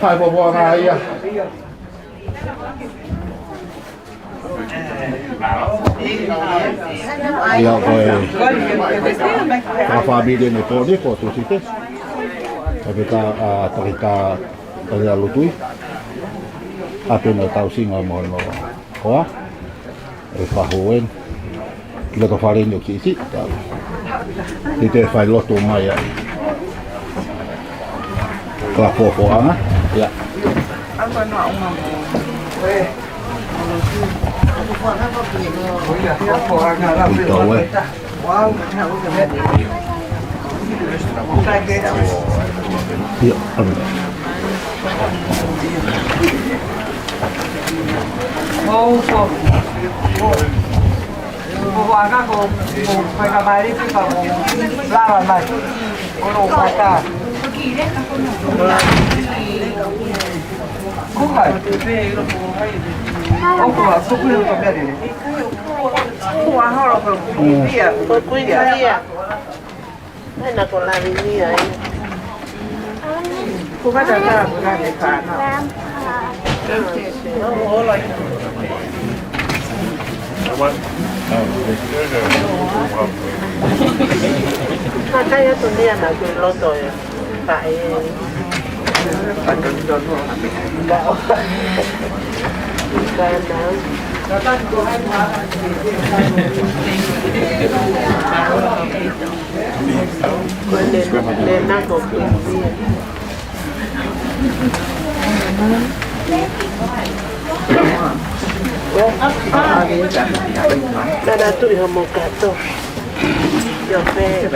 Fai buona io. Io poi la famiglia ne pone foto si te. Kita tarika dari Lutui. Apa nak tahu sih ngomong koa? Fahoen. Kita tu farin yo kisi. Kita Failotu mai ya. Kelapa anga. Ya. Apa nak umam? Iya, amin. Mau agak kau mereka balik sih kamu lawan mas, orang kata. Kukai. Oh kukai, kukai itu berapa ni? Kukai harus kukai dia. Kukai dia. Mana kau lari ni ay? Kukai dah tak bukan dekat. Oh lagi. Katanya tu dia nak jual loto ya, tak ini. Kada tu yang mau kata, yo pe.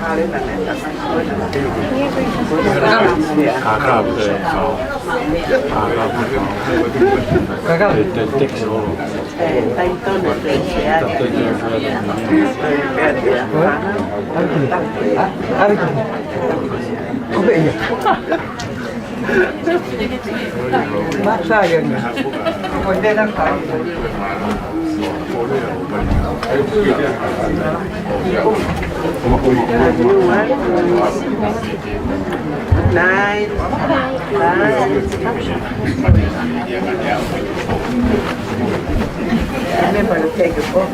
Kakak betul. Kakak betul. Kakak betul. Teks dulu. Masa yan. Pwede lang tayo. Nice. Remember to take a book.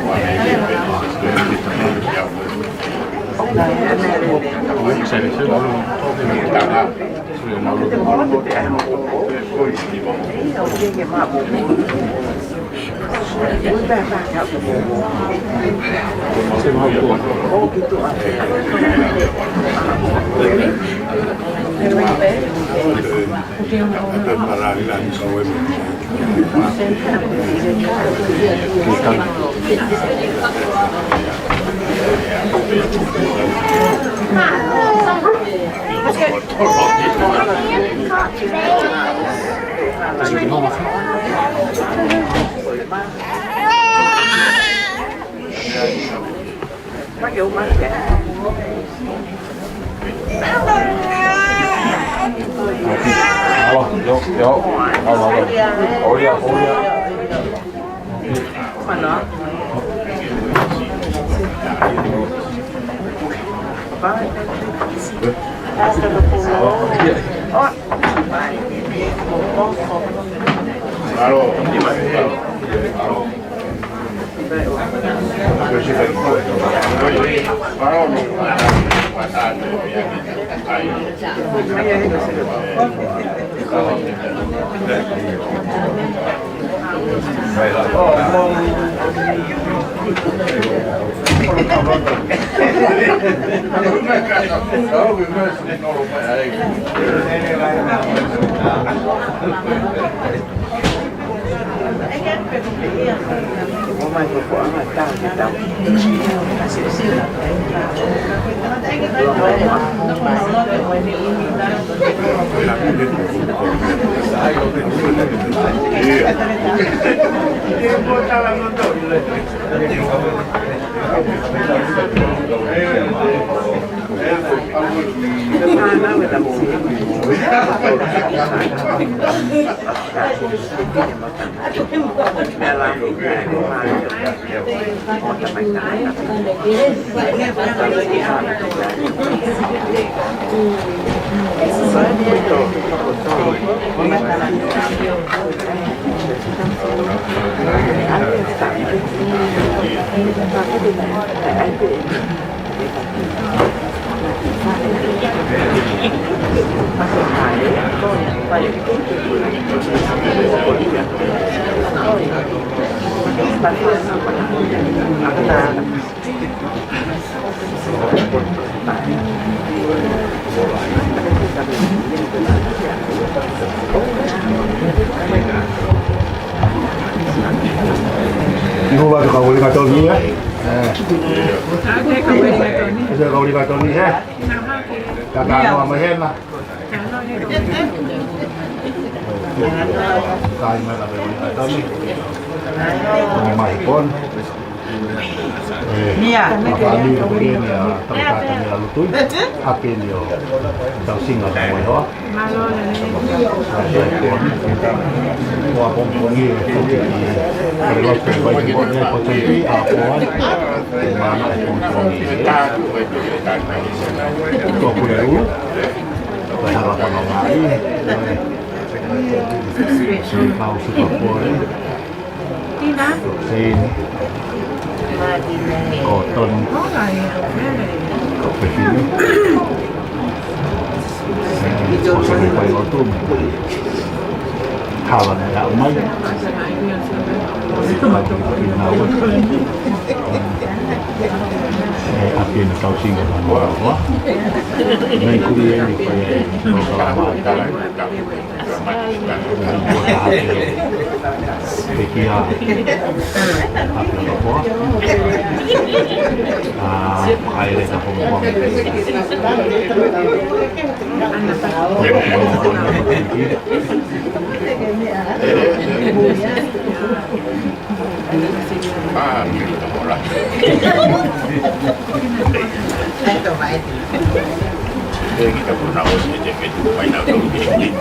Nuva tu kau lima tahun ni ya. Saya kau lima tahun ni ya. Kakak mau mahen lah. Kain mana lima tahun ni. Mai pon. Kami kemudian ya tempat Taniela Lutui. Api ni yo. Tahu singa semua yo. Wah pompongi kalau sebagai boleh potensi apuan mana pompongi itu boleh dulu harapan orang lain kau suka boleh sini koton kopi ini sampai Failotu kawan yang main bagi pinawan api yang kau singgah bawa main kuliah di program Apisia api apa ai le ta como vamos kita pernah usai jaket main atau begini.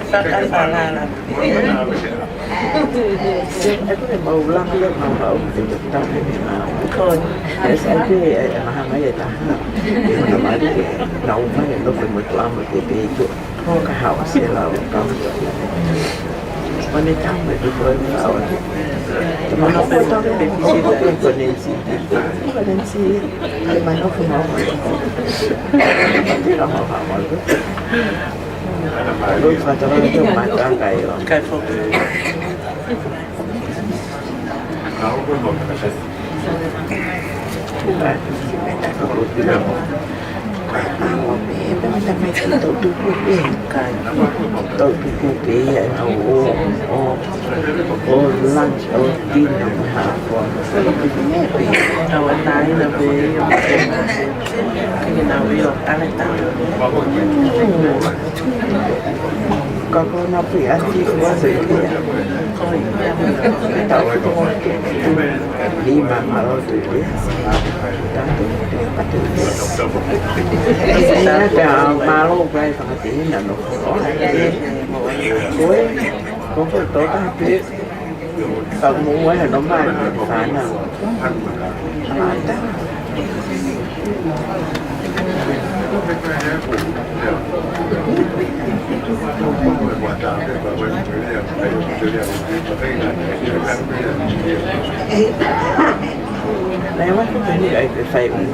Sakai salala. Mau lang lihat mau untuk tahu kon. SLB mahal ya dah. Mana ada nau mana lo perlu lama itu. Kau kau selalu kau. Mana tahu itu kau. Mana pun tahu definisi kondensi. Mana pun mau. Tidak mau. Lu macam itu macam kayak foto. Kau pun mau kasih. Teman-teman itu dulu kan, dulu dia lunch dinner kawan lain lebih kenal dia aneh tahu. Kalau nabi asli kuasa dia, tahu lima malam tu dia. Ada malu guys sangat ini dan loh. Kau tahu tapi kamu ada nomor sana. Ada. Lewat tu ni ada saya ini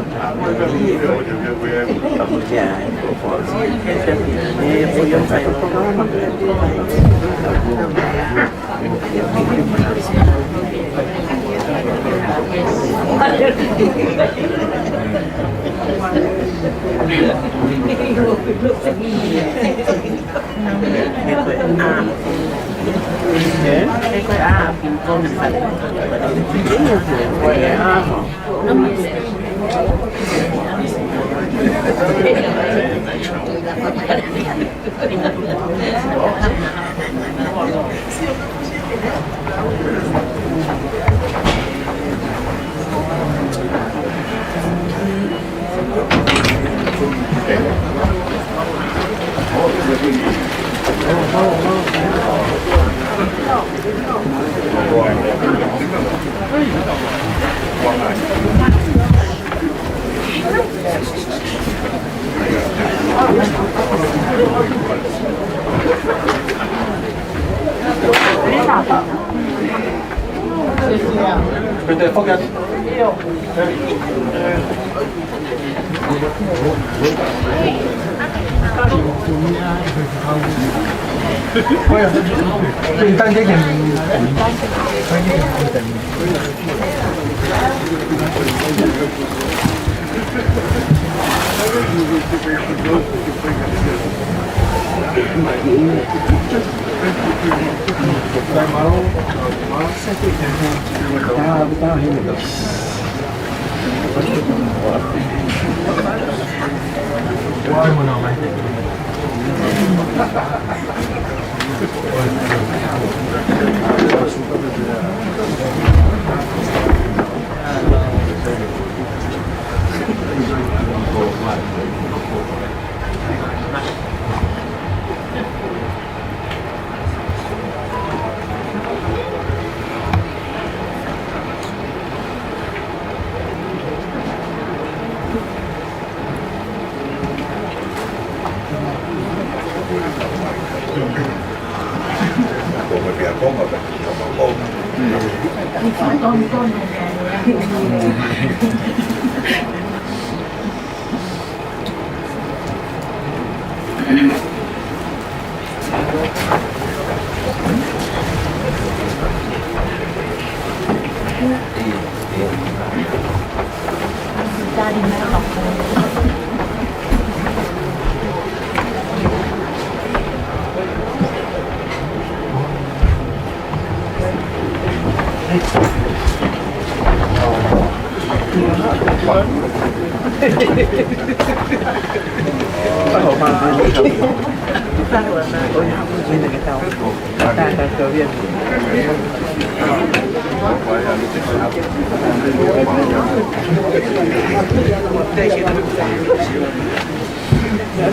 kemudian ini punya saya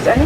Saya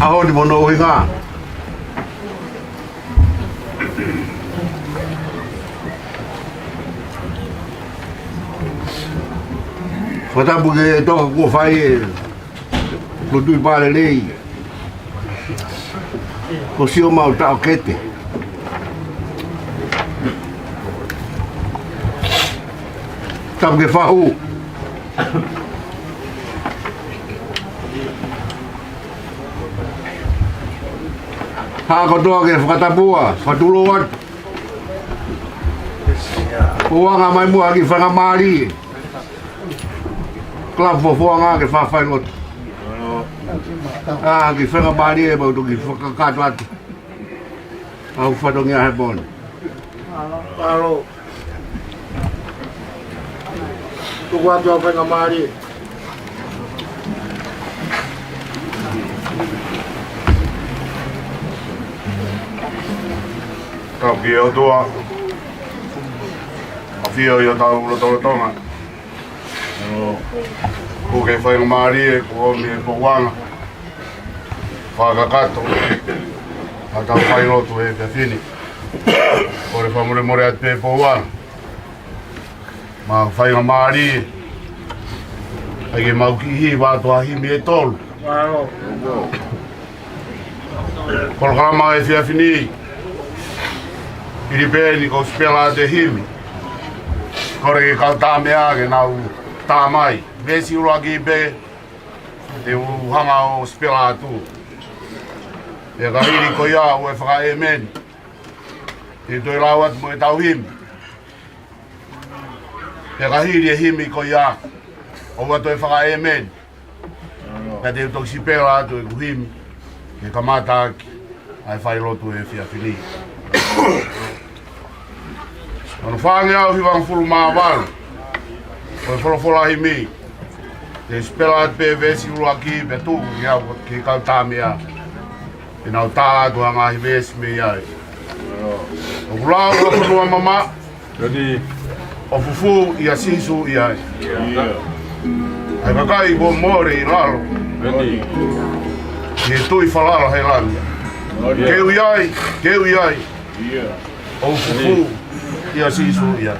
Aho ni mono uhinga. Fatabu ke to ko fai Lutui I-Palelei. Ko sio mau ta okete. Tam ke fahu. Ha ko to ke fatabua, fatuluan. Uanga mai mua ki fanga mari. Klap fofoanga ke fa Failotu. Ah, ki fanga mari e mau ki fakakatwat. Au fadongia hebon. Alo. Tu guarda a fanga mari. Kau ki o tua. A fio yo tau lo tonga. Ko ke fai mari ko mi ko wanga. Whakakato. A tau Failotu e te fini. Kore whamure more at pe po wanga. Ma whai mari. Ake mau ki hi wātua hi mi e tolu. Kolo kalama e fia fini. Iri pēni ko spela te himi. Kore ke kau tā mea ke nau tā mai. Vesi ura ki pe te uhanga o spela atu. Ia ka hiri ko ia ue whaka e men. Te toi lawat mo e tau him. Ia ka hiri e himi ko ia. O ua toi whaka e men. Ka te utok si pera atu e ku himi. Ke ka mātaki. Ai Failotu e fia whini. Ono whange au hiwang fulu maa walu. Koe wholofola hi mi. Te spela at pe vesi ulu aki pe tuku ki au ki kau tāmea. E nau tā atu a ngahi vesi me iai. O kulau o kunua mama. O fufu i a sisu iai. Ai kakai ko mori i lalo. Ki e tui whalala hei lani. Keu iai. O fufu i a sisu iai.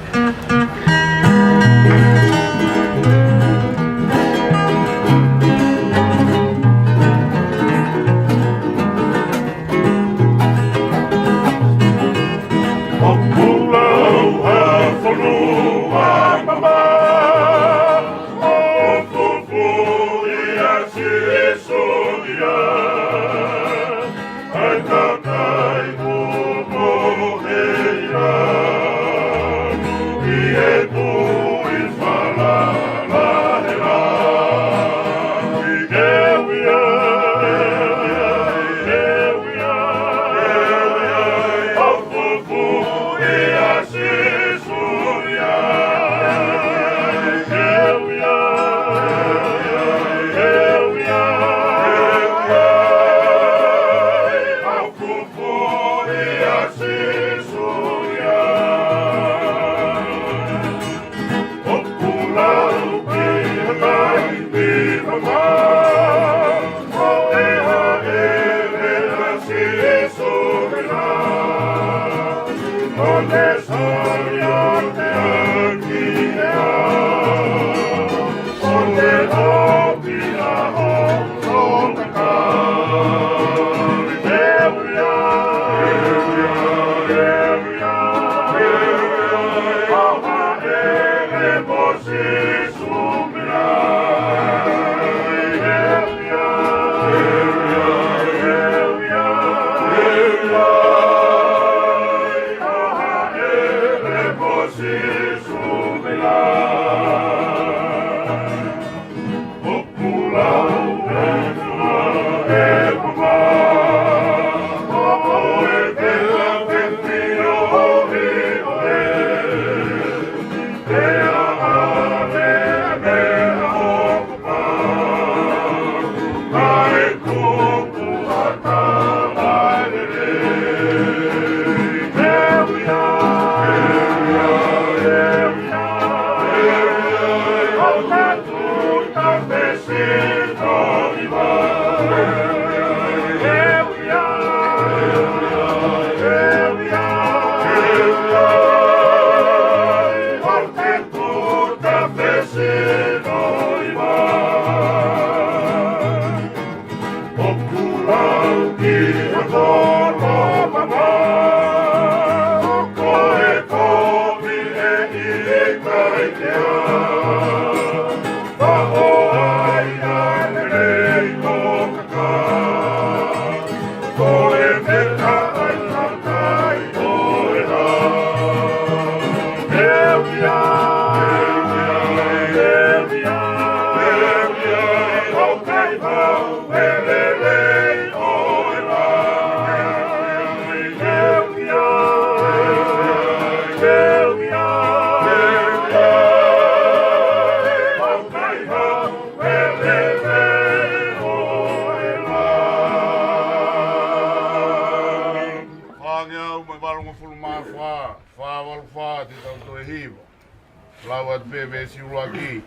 Lawat bebe si ulaki.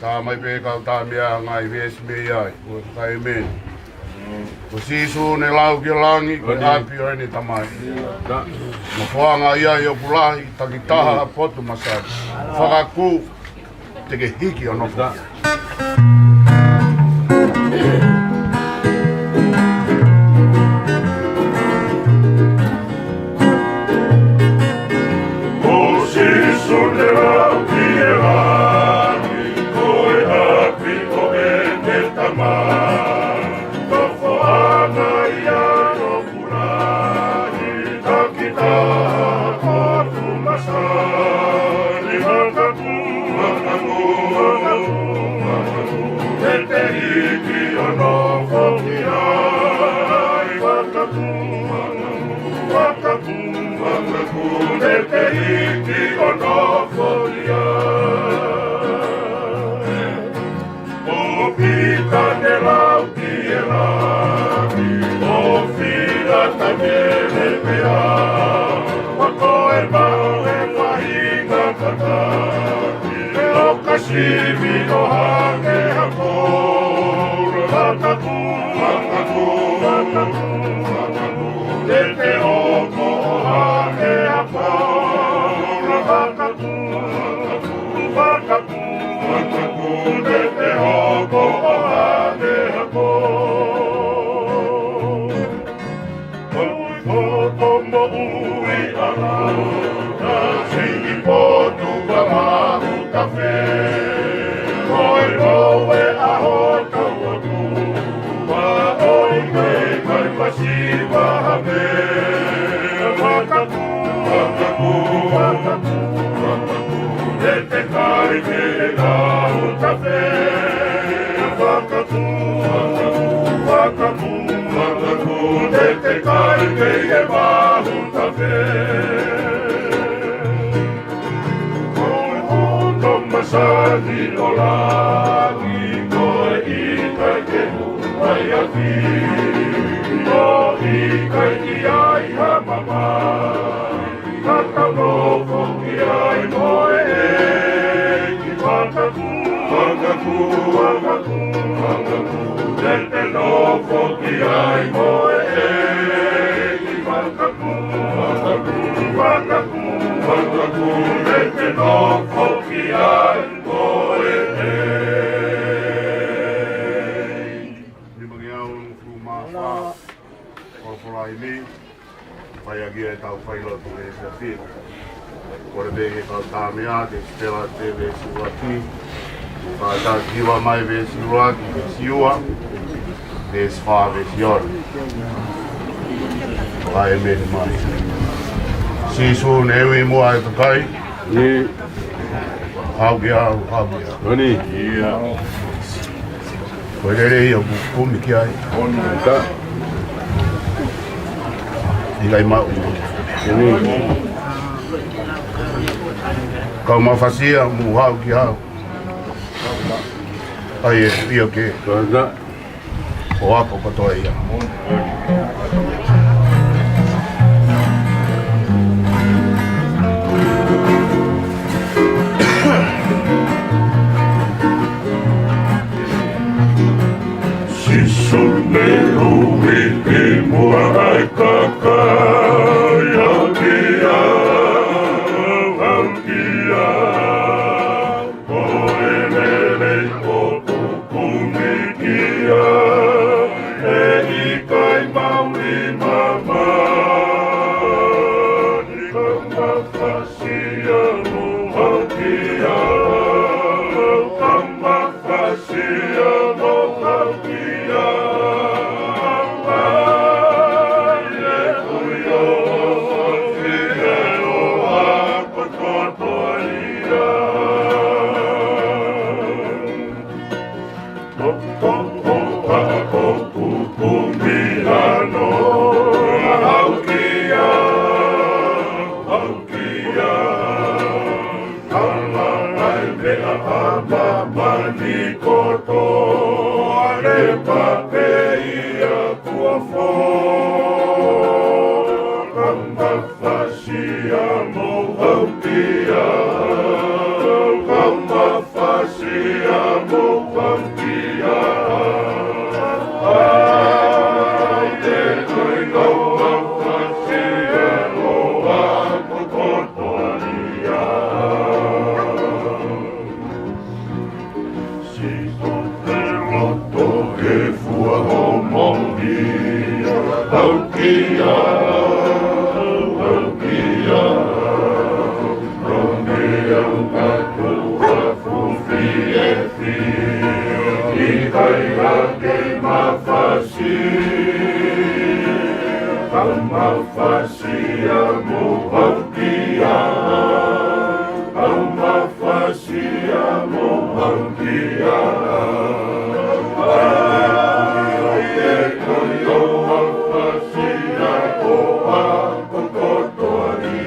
Ta mai pe kau ta mea ngai ves me ai. O kai men. O sisu ne lau ki langi ko api o ni tamai. Mo whanga ia i o pulahi takitaha potu masai. Whakaku te ke hiki o nofo. Yeah. Kune te hiki o nofolia O pita ne lau ki e laki O whira ta mene mea Wa koe mau e whahinga kakaki O kasimi o hake hako Wakaku, wakaku, wakaku, wakaku Te te oko o hake hako Wakaku, wakaku, wakaku Te te oko o hake hako Oi koto mo ui ara Na singi potu ka mahu ka whe Oi roe aho tauatu Wa oi me kai pasiwa hame Wakaku, wakaku, wakaku, wakaku Te te kai me ngau ka whe Wakaku, wakaku, wakaku, wakaku Te te kai me e mahu ka whe Koe hoto masani o lagi Koe i kai te huai a ki O i kai ki ai ha mama Kaka nofo ki ai moe e Ki wakaku, wakaku, wakaku, wakaku Te te nofo ki ai moe e Ki wakaku, wakaku, wakaku, wakaku Te te nofo ki ai moe e Pai agi e tau Failotu e se whina. Kore vege kau tāmea, te stela te ve siuaki. Ka tā kiwa mai ve siuaki, ve siua. Ve sfa ve siora. Ka e mene mai. Sisu newi mua e takai. Ni. Hauki au, hauki au. Noni. Ia. Koe rere ia kumi ki ai. Oni. Ka. Ikai mau. Kau mawhasia mu hau ki hau. Ai e pia ke. O ako katoa ia. Sisone hui e mua ai kakai Aukia, Aukia Koe lele o kukumikia E ikai maui mama Ika mawhasia mo Aukia Mawhasia mo Aukia Kofeloa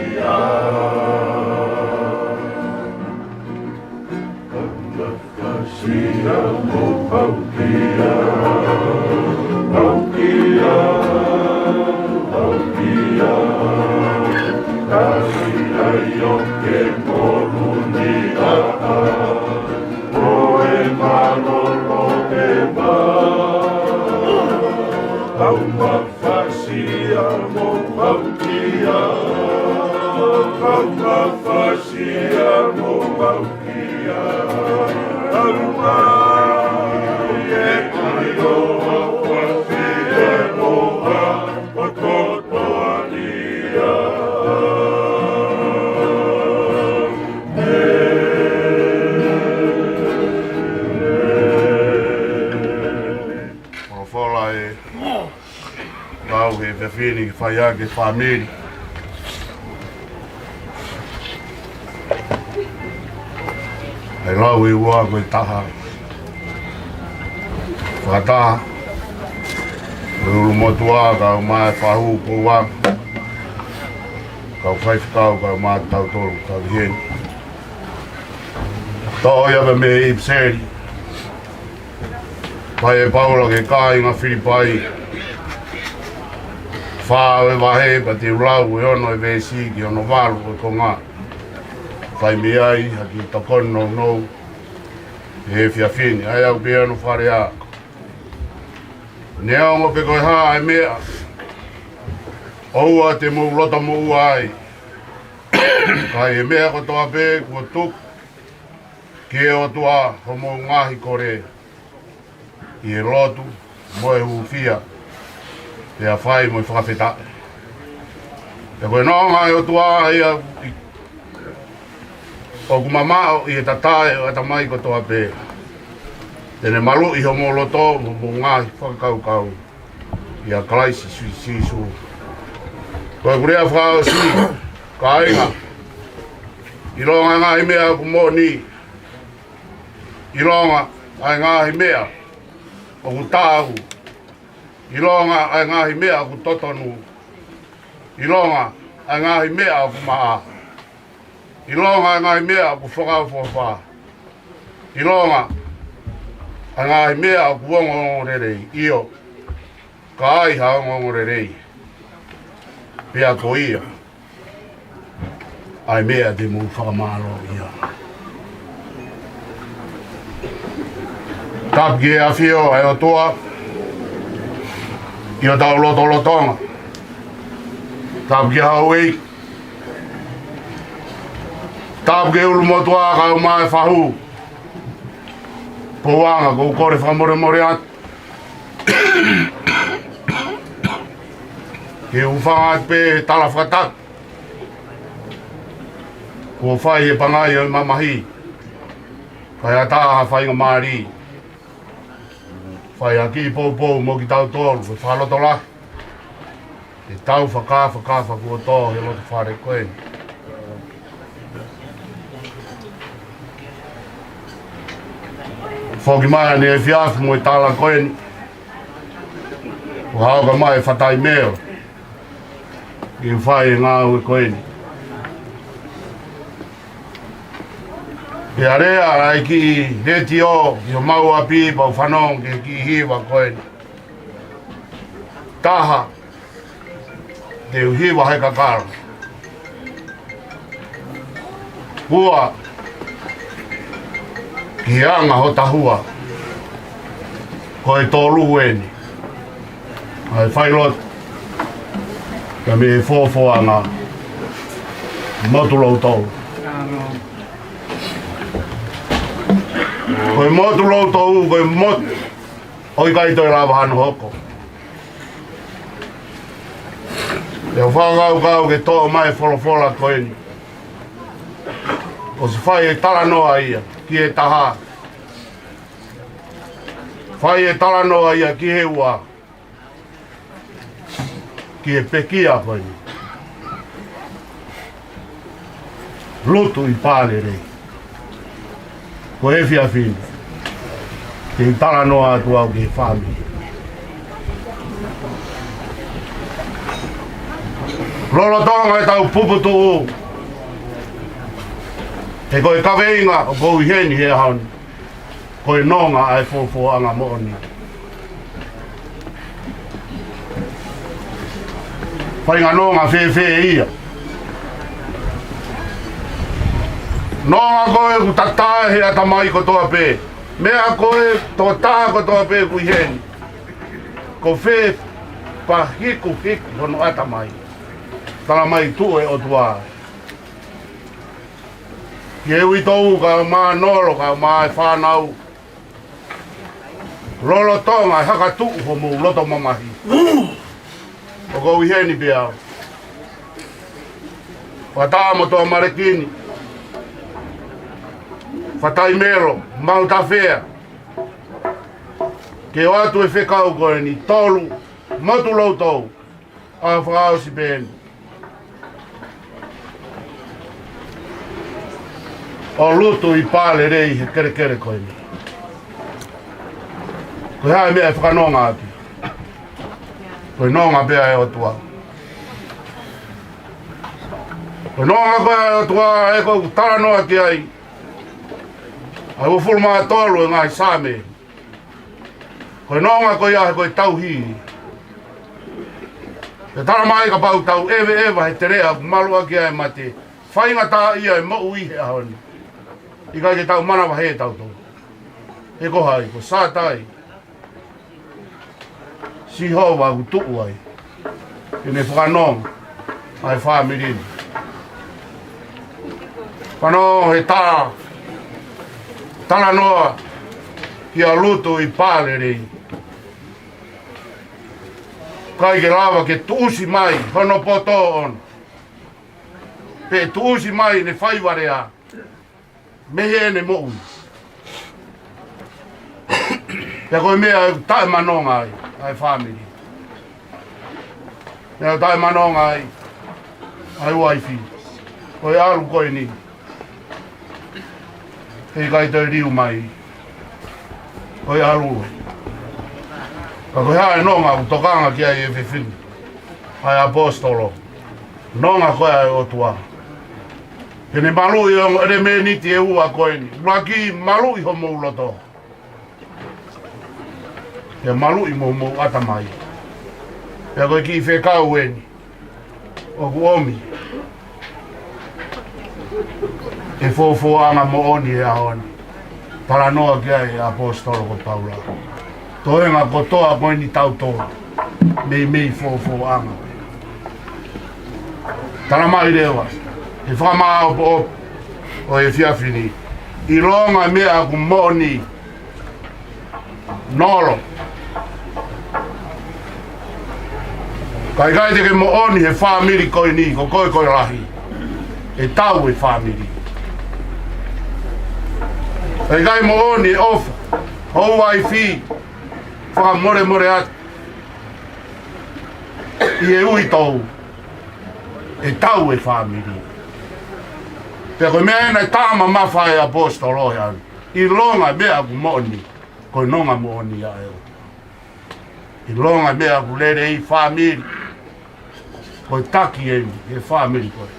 Feeling fire ke family ai lo we wa ko taha fata lu mo tua ka ma fa hu ko wa ka fa ka ma ta to ka bien to ya me ipseri pai Paulo ke kai nga Filipai fa e vahe pa te rau e ono e vesi ki ono walu e ko ngā whai me ai haki takono no e fia fini ai au pia no whare a ne ongo pe koe haa e mea oua te mou lota mou ai kai e mea ko toa pe kua tuk ke o tua ho mou ngahi kore i e lotu mo e hufia te a whai mo i whakawheta. Te koe nonga e o tua ia o kumamao i e tatae o atamai ko toa pē. Tene malu i ho mo loto mo ngāhi whakakaukau i a kalaisi sisu. Koe kurea whakao si, ka inga. I ronga ngāhi mea ku mo ni. I ronga ai ngāhi mea o ku tāhu. I ronga ai ngāhi mea ku totonu. I ronga ai ngāhi mea ku maa. I ronga ai ngāhi mea ku whakau whawha. I ronga ai ngāhi mea ku wongorerei. Io, ka ai ha wongorerei. Pea ko ia. Ai mea te mu whakamaro ia. Tapke a whio ai o toa. Ia tau lotonga. Tapke hauei. Tapke ulu motua ka umai whahu. Pouanga ko kore whamore more at. Ke uwhanga pe tala whatak. Ko whai e pangai o mamahi. Whai ataha whai ngā maari. Whai a ki pou mo ki tau tōru, whai whaloto la. E tau whakawha kua tō he loto whare koe. Whoki mai ne e whiawhi mo e tala koe ni. Ko hauka mai e whatai meo. I whai e ngā ue koe ni. E area ai ki reti o, i o mau api pau whanong ke ki hiwa koe ni. Taha, te uhiwa hei kakara. Hua, ki anga ho tahua. Koe tōru weni. Ai Failotu. Ka me fōfoanga. Motu lau tau. Koe motu lau tau, koe motu. Oi kai toi rawa hanu hoko. E o whakau ke tō mai wholofola koe ni. O se whai e tala noa ia, ki e taha. Whai e tala noa ia ki he ua. Ki e pekia koe ni. Lutu I-Palelei. Ko e fia fini. Te tala noa atu au ki whami. Lolo tonga e tau puputu u. Te koe kaweinga o kou heni he haun. Koe nonga ai fōfō anga mooni. Whainga nonga whewhe ia. Noa koe ku tatahe a tamai ko toa pē. Mea koe tō tā ko toa pē ku heni. Ko whē pa hiku hono ata mai. Tala mai tue o tua. Ke ui tōu ka mā noro ka mā e whānau. Lolo tonga e haka tuu ho mō loto mamahi. O ko ui heni pia. Wata mo toa marekini. Fatai mero, mau ta whea. Ke o atu e whekau koe ni tolu, motu loutou, a whakao si pēni. O Lutu I-Palelei he kere koe ni. Koe hae mea e whakanonga atu. Koe nonga pēa e o tua. Koe nonga koe e o tua e koe taranoa ki ai. Ai o fulu maa tolu e ngai sāme. Koe nonga koe ahe koe tauhi. E tara mai ka pau tau ewe he te rea malua ki ai mate. Whainga tā ia e mau ihe ahoni. I kai ke tau manawa he tau tau. E ko hai, ko sātai. Si hoa ku tuu ai. E ne whakanong ai whamirini. Whanong he tā. Tala noa ki a Lutu I-Palelei. Kai ke lava ke tuusi mai, hono poto on. Pe tuusi mai ne whaiwarea. Mehe ne mo'u. Pea koe mea tae manonga ai family. Mea tae manonga ai waifi. Koe alu koe ni. Hei kai te riu mai. Koe alu. Ka koe hae nonga u tokanga ki ai e whiwhinu. Ai apostolo. Nonga koe ai o tua. Kene malui o ere me niti e ua koe ni. Laki malui ho mou loto. Pea malui mou ata mai. Pea koe ki whekau eni. O ku omi. E fōanga mo oni e ahoni. Paranoa ki ai apostolo ko Paula. Toenga ko toa koe ni tau toa. Mei fōanga. Tana mai rewa. E whamaa o e whiawhini. I ronga mea ku moni. Nolo. Kai teke mo oni he whamiri koe ni, ko koe rahi. E tau e whamiri. Kai mo oni e ofa. Hou ai whi. Whaka more atu. I e ui tau. E tau e whamiri. Pea koe mea ena tāma mawhai apostolo anu. I longa mea ku moni. Koe nonga moni a eo. I longa mea ku lere i whamiri. Koe taki e whamiri koe.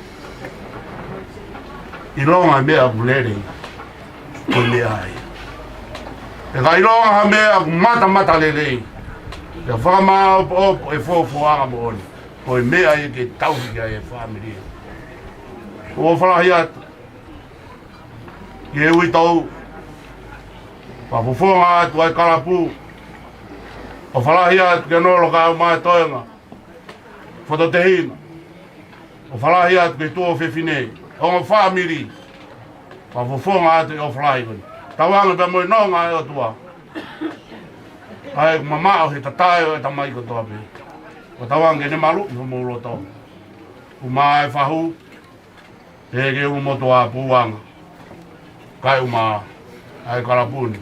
I longa mea ku lere i. Koe mea ai. E kai longa ha mea ku mata lere i. Pea whakamaa opo e fōanga moni. Koe mea e ke tauhi ai e whamiri. O whalahi atu. Ie ui tau. Papufonga atu ai karapu. O whalahi atu ke nolo ka au mai toenga. Whato te hima. O whalahi atu ke tuo whiwhinei. O ngā whamiri. Papufonga atu o whalahi koni. Tawanga pe moi nonga e o tua. Ai mamao he tatae o e tamai ko toa pe. O tawanga ne malu i homo roto. Umai whahu. Ege umotoa puanga. Kai uma ai karapuni.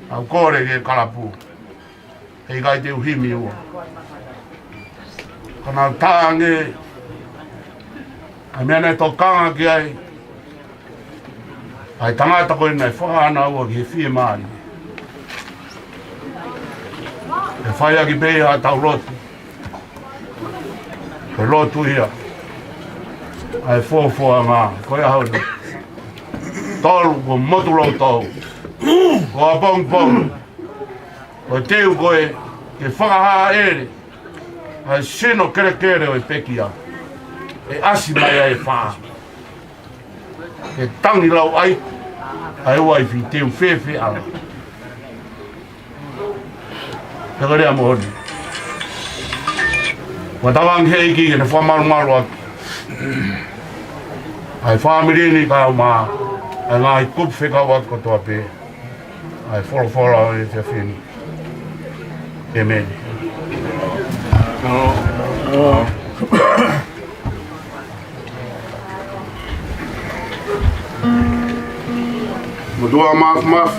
Au kore ke karapu. Hei kai te uhimi ua. Kana tānge. Ai mea nei tokanga ki ai. Ai tangata koe nei whahana ua ki he whie maari. E whaia ki beha tau lotu. Koe lotu hia. Ai fōfua ngā, koe hauri. Tolu ko motu lau tau. Ko a pong. Koe teu koe, ke whakahaa ere. Ai sino kere o e pekia. E asi mai ai whaa. e tangi lau ai wai fi te un fefe ala. Taka rea mo honi. Wa tawang hei ki kene whamaru maru atu. Ai whamiri ni ka ma ai ngā i kup whika watu kotoa pe. Ai whora o e te whini. E meni. Mutua maf.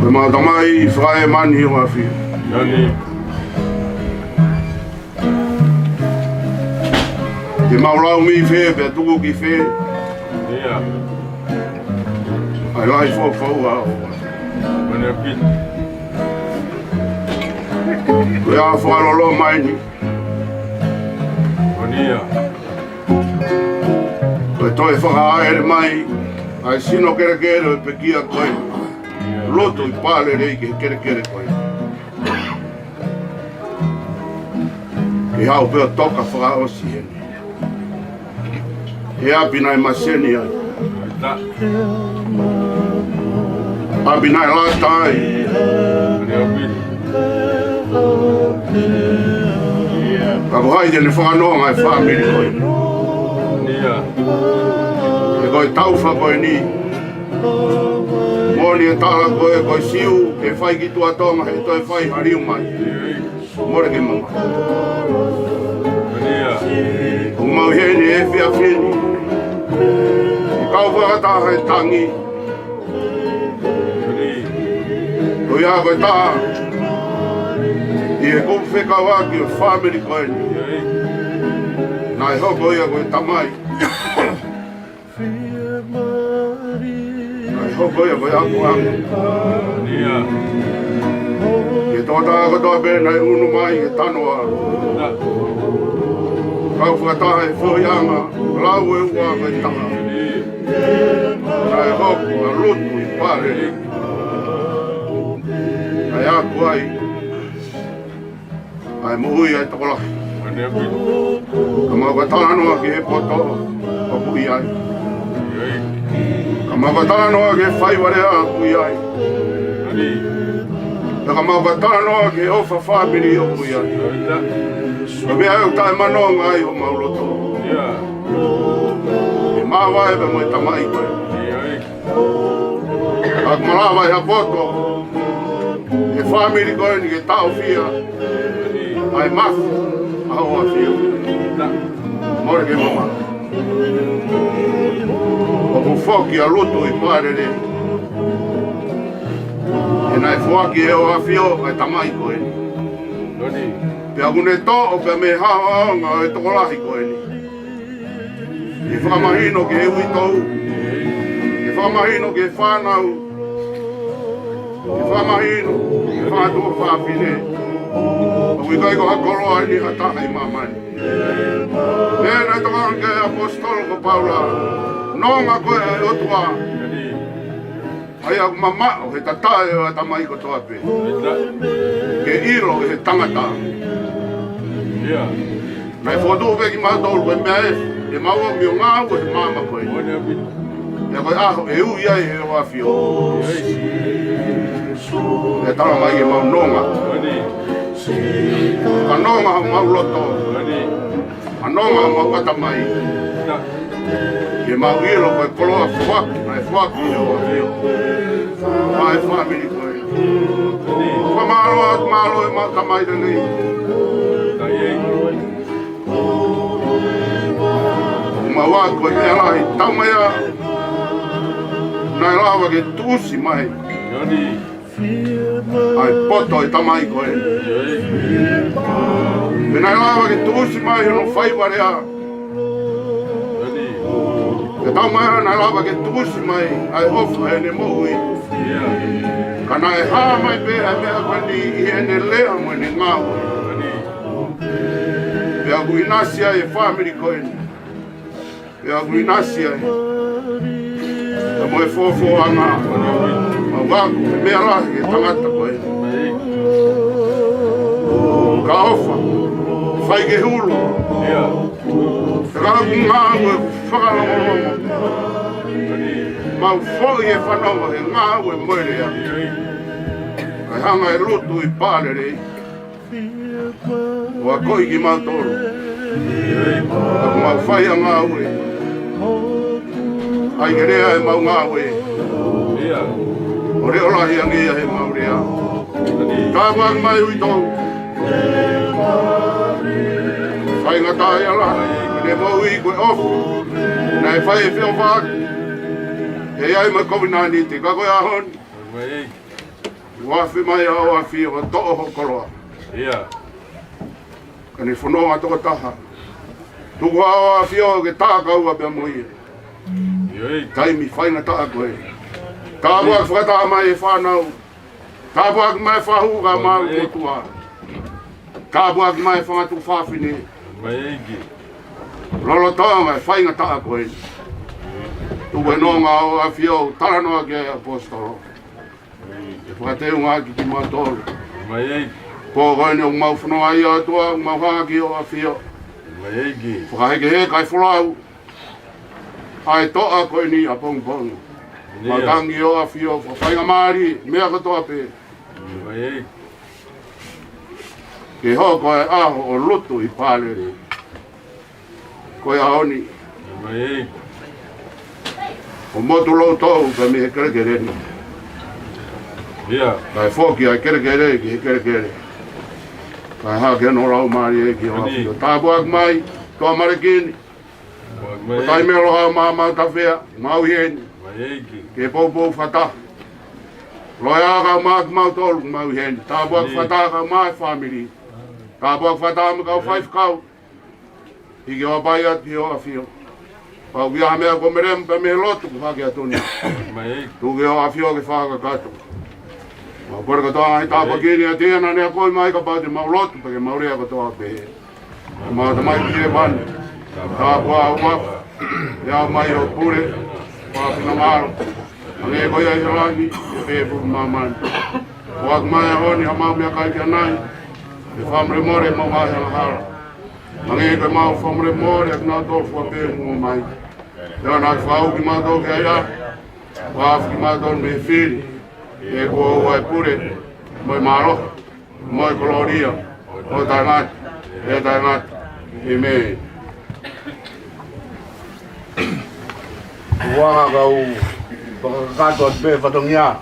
Koe mga tamai whae mani o awhi. Nani. Te maurau mi whee, pia tuku ki whee. Ia. Ai lai whau hao. Mane pit. Koe a whakalolo mai ni. Ia. Koe toi whakaere mai, ai sino kere o pekia koe. Lutu I-Palelei ke kere koe. Ke hau peo toka whakaosi hene. He apina I maseni ai. Apina I lata ai. Kako haide ne whakanoa ngai whamiri koe. E koe tauwha koe ni. Moni e tala koe koe siu, e whai ki tua tonga, he toi whai hariu mai. More ke mama. O mau hene e whia whini. I kau whakataha e tangi. Koe a koe taha. I e kupu whekawa ki o whamiri koe ni. Nā e hoko ia koe tamai. Nā e hoko ia koe aku angu. Ke tōta kotoa pēna e unu mai e tanoa. Kau whakataha e whianga, lau e ua koe tanga. Nā e hoko a Lutu I-Palelei. Nā e aku ai. Ai muhui ai tokolahi. Ka mau ka talanoa ki he poto o kui ai. Ka mau ka talanoa ki he whaiwarea a kui ai. Ka mau ka talanoa ki he ofa whamiri o kui ai. Ka mea au tae manonga ai o mauloto. E mawa e pe moe tamai koe. Ka malawa e ha poto. E whamiri koe ni ke tau fia. Ai mafu. Aho a fio. More ke mama. O kufoki a Lutu I-Palelei. E nai fuaki e o a fio ai tamai koe ni. Pea kune to o pea me hao aonga o e tokolahi koe ni. E whamahino ke e uitou. E whamahino ke e whanau. E whamahino ke whātua whāwhine. Ui kai ko hakoloa ni hataha I mamani. Nena toka ke apostolo ko Paula. Nonga koe e otua. Ai aku mamao he tatae o atamai ko toa pe. Ke iro he tangata. Nai whotu peki mātou koe mea e maua mi o ngā koe he mama koe. E koe aho e ui ai he o awhio. E tala mai e mau nonga. Ka nonga ha mau loto. Ka nonga ha mau katamai. Ke mau ilo koe koloa whaki, nai whaki e o awhio. Mai whamiri koe. Ka malo e mau tamai tenei. Mau a koe mea lahi taumea. Nai lawa ke tusi mai. Ai poto e tamai koe. Me nai lawa ke tusi mai no whaiwarea. Ke taumea nai lawa ke tusi mai ai ofa e ne mohui. Ka nai hā mai pēha mea koe ni I ene lea mo ne ngāo. Pea kui nasia e whamiri koe ni. Pea kui nasia e. Ka moe fōfō anga. Waku, mea rahi e tangata koe. Ka ofa, fai ke hulu. Kau ngāwe whakalongo. Mau fōi e whanonga he ngāwe moere a. Kai hanga e Lutu I-Palelei. Wa koi ki mātoro. Aku mau whai a ngāwe. Ai ke rea e mau ngāwe. O reo lahi angia he mau rea. Kāwang mai ui tau. Whai ngatai ala. Ne mau i koe ofu. Nei whai e whio whāki. Hei ai mai COVID-19 te kakoe ahoni. Wafi mai au a whio wa to'o Kofeloa. Ka ne whanonga toko taha. Tuku au a whio ke tākau a pia moia. Taimi whainga taa koe. Tāpuak whakataha mai e whanau. Tāpuak mai whahu ka maru kotua. Tāpuak mai whangatu whawhine. Lolo toa mai whainga taa koe. Tuku e nonga au a whio taranoa ke apostolo. E whakateu ngā ki mātoro. Ko koe ne mau whanonga i atua, mau haki o a whio. Whakaheke he kai whulau. Ai toa koe ni a pong pong. Matangi o a whio, whainga maari, mea katoa pe. Ke ho koe aho o Lutu I-Palelei. Koe ahoni. O motu lau tau ka me he kerekereni. Kai whoki ai kerekere ki he kerekere. Kai hake no lau maari e ki o a whio. Tāpuak mai, toa marekini. O tai mea loha maa tawhea, mau hieni. Ke poupou whata. Loia ka maak mau tolu mau hieni. Tāpuak whata ka mai family. Tāpuak whata me kau whai whakau. Hiki o pai ati o a whio. Pau kia mea ko merem pa me lotu ku hake atuni. Tuki o a whio ke whaka kato. Mau kore katoa ai tāpa kini a tēna nea koi mai ka pati mau lotu pake mau rea katoa pehe. Mau ta mai kire pani. Tāpua au mafu. Ia mai o pure. Whapina maro. Ange koia i halangi. E pehe mamani. Wak mai a honi ha mau mea kai kia nai. E whamre more mau mai hana hara. Ange koe mau whamre more ak nā tō whapehe mo mai. Ia nā whau ki mātou ki aia. Whaf ki mātou me whiri. E kua ua e pure. Moi maro. Moi koloria. O tai ngati. E tai ngati. E me. Wanga kau pakakato at be patongia.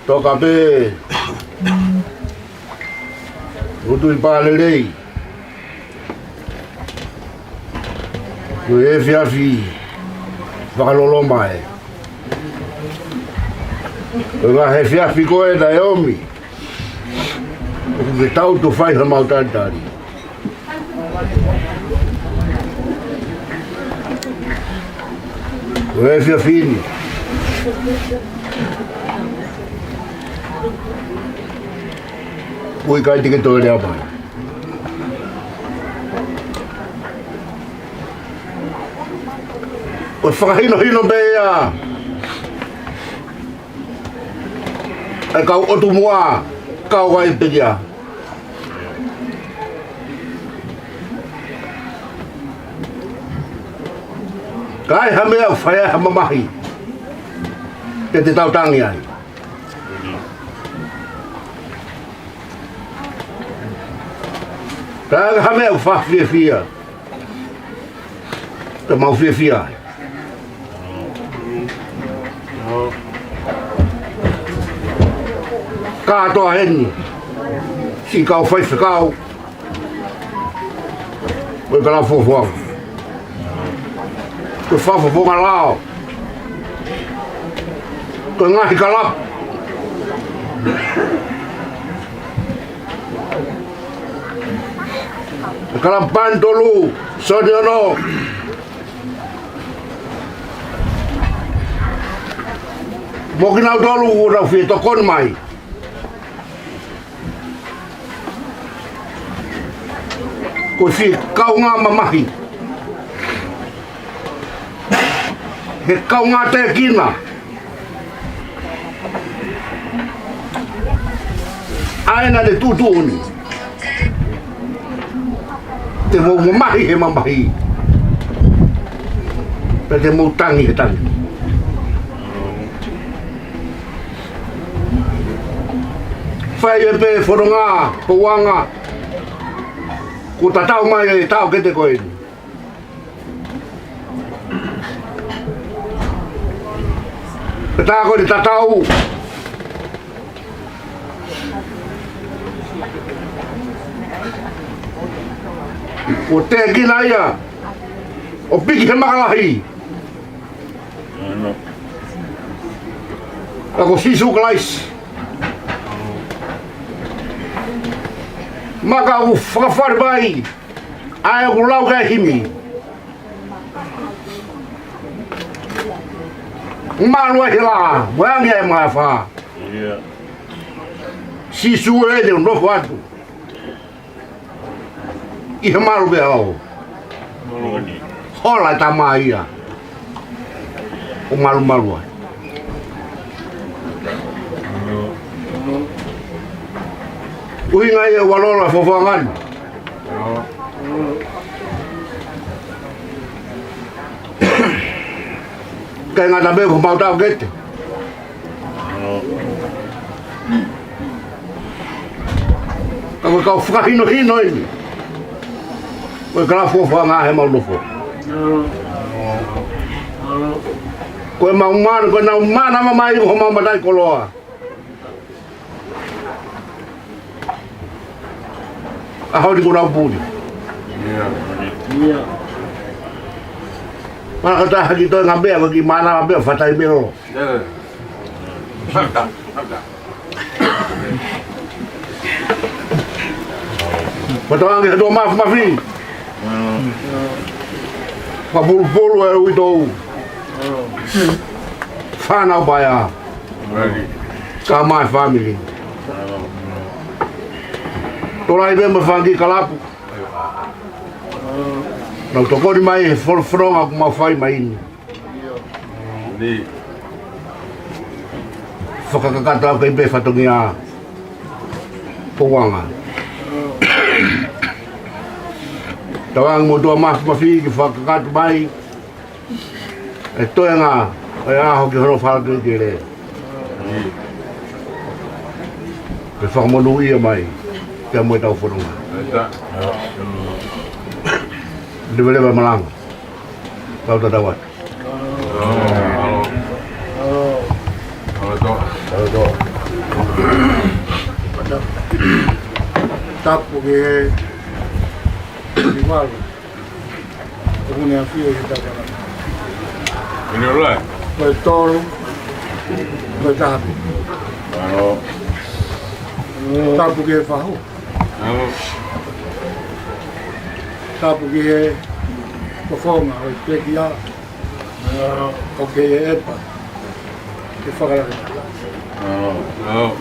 Toka be Lutu I-Palelei. Ko e whiawhi whakalolo mai. Ko ngā he whiawhi koe na e omi. Ko ke tau tu whai ha mau tantari. Ko e whiawhini. Ui kai tike toi rea mai. O whakahino bea. E kau otu mua, kau kai pedia. Kai hamea whaia hamamahi. Te tau tangi ai. Kai hamea whawhiawhia. Te mau whiawhia ai. Katoa heni. Si kau whaifa kau. Oi ka lau whawhau. Ko whawhawhonga lao. Ko ngahi ka lap. Ka lau pantolu. Sodi ono. Mokinau tolu urau whi tokon mai. Ko whi kau ngā mamahi. He kau ngā te kina. aina le tutu ni. Te mo mahi he mamahi. Pe te mo tangi he tangi. Fai e pe whoronga, pouanga. Ko tatau mai e tau ke te koe. Pe tā koe te tatau. O te kina ia. O piki he makalahi. Ako sisu kalais. Maka u whakawhare mai. Ai o lau kai himi. Manua he la. Wangi e mai wha. Sisu e te unrofo atu. I he maru be au. Hola ta mai ia. O maru ai. Uhinga ia walora fofangan. Kaya nga tabi kung mau tao gete. Kaya kau whakahino-hino ini. Kaya kala fofangan he maulofo. Kaya maumana, kaya naumana mamai ko mamaday koloa. Ahau di kurang puli. Mana kata kita ngambil bagaimana ngambil fatai belo. Betul angin dua maaf ni. Pabul-bul itu. Fana baya. Kamai family. Tolai be mafangi kalapu. Nau toko ni mai fronga ku mawhai mai ini. Whakakakata au kei be whatongi a pouanga. Tawang mo dua mawhi ki whakakatu mai. E toenga e aho ki horo whalaki ki re. Ke whakamonu ia mai. Kia moe tau whanonga. Lewa malang. Tau tatawat. Halo. Tapu ke Rival. Aku ni afio kita kan. Ini oleh. Betul. Betul. Halo. Tapu ke fahu. Halo. Tapu ke performa o pekia. Okay, epa. Ke fakala. Halo.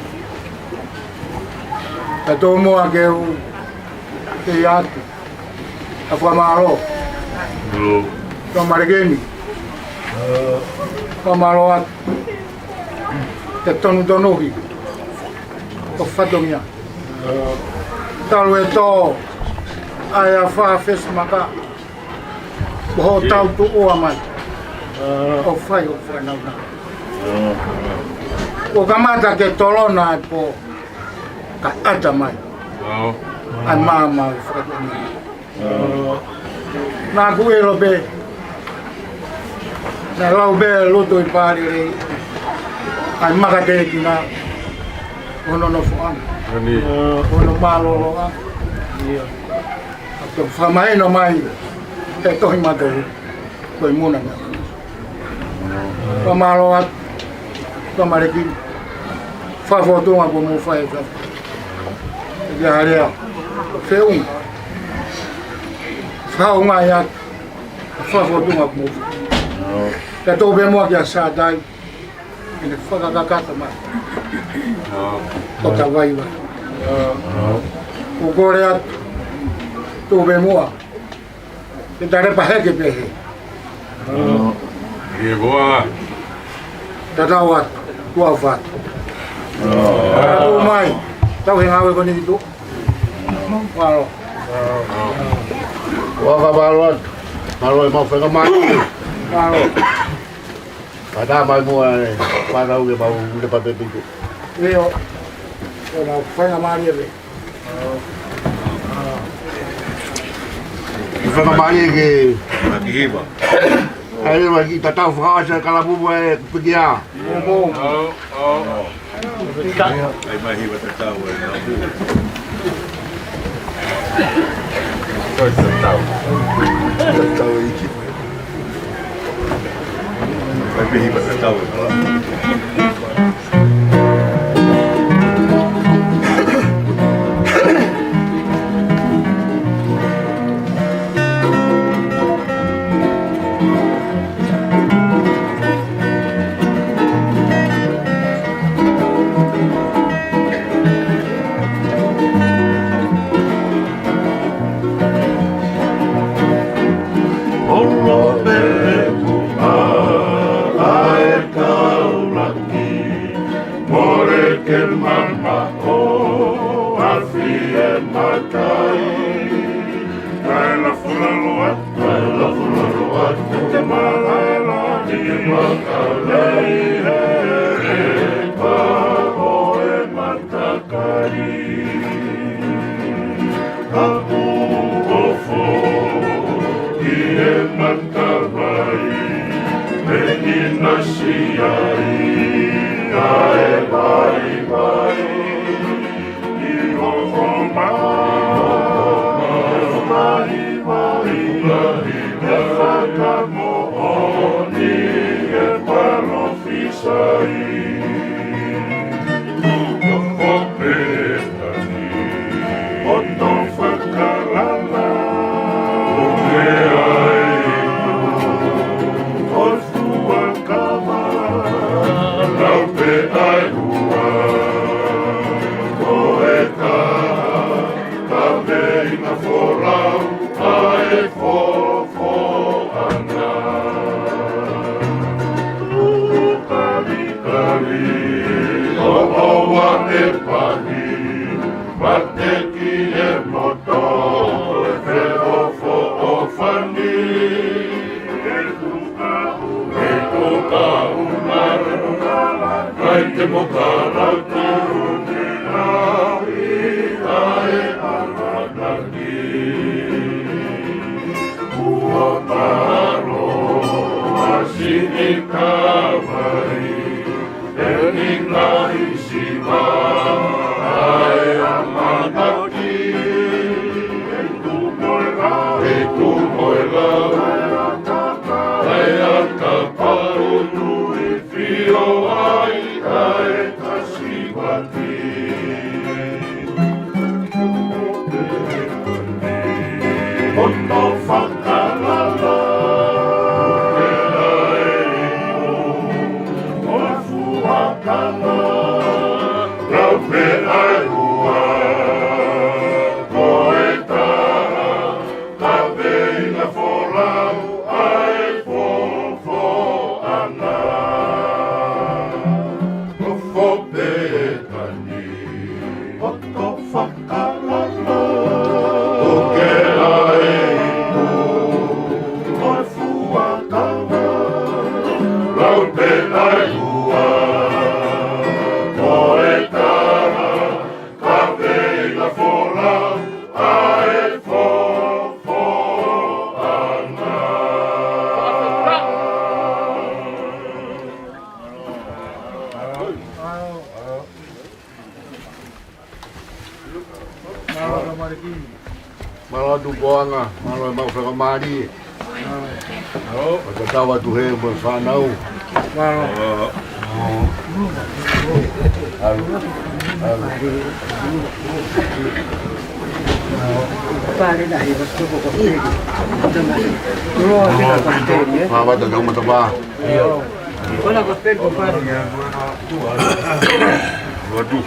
Tato mo ake o ke yatu. Afwa maro. Halo. Tomaregeni. Kamaro at. Te tonu-tonuhi. O fatomia. Talu e tō ai a whawhes maka boho tau tu oa mai o whai nau na o kamata ke tolona po ka ata mai ai mama whatomia nā kuero be nā lau be Lutu I-Palelei ai maka te kina ono no fuan. Ono malolo a. Ako whamai no mai te tohi matau koi muna nga. Whamalo at whamareki whawhotunga ko mo whae ka. Eke harea whiung. Whaunga at whawhotunga ko mo. Te tōpe mua kia sātai. Ine whakakakata mai. O ta waiwa. O kore at tōpe mua. Te tarepa heke pehe. Ie boa. Tatau at kua what. Tatu mai. Tau he ngawe koni itu. Walo. Waka balot. Malo mau whenga mai. Walo. Pada mai mua para uge mau le pa pe piku. Leo. Ora whenga mari ave. Whenga mai ke Makihiba. ai wa ki tatau frasa kala bu e pegia. Ai mahiba tatau e na bu. Tatau iki. Ai mahiba tatau e na. Malo du boanga, malo mau whenga mari. Ka tawa tu he mo whanau. Pare na iba tu ko ko. Ro kita pasteri. Mama ta kang mataba. Wala ko pen ko pare. Waduh.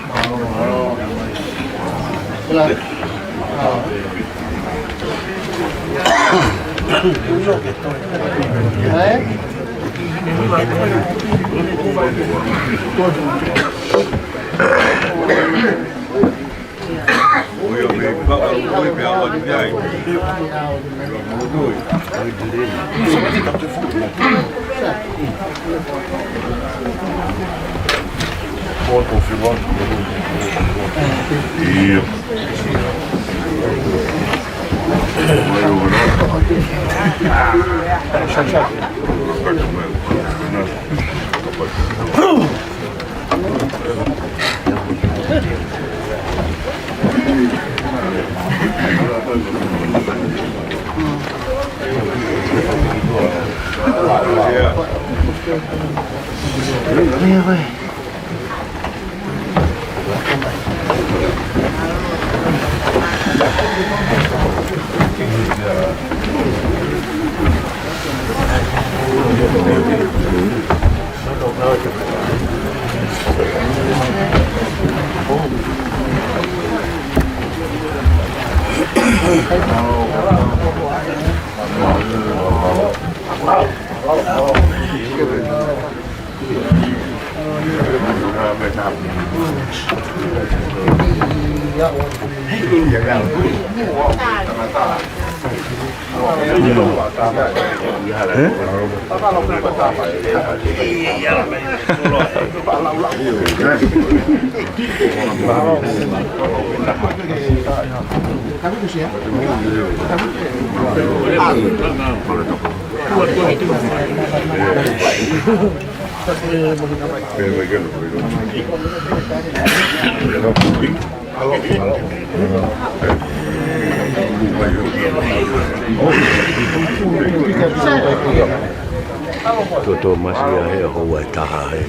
Toto masia he hoa taha he.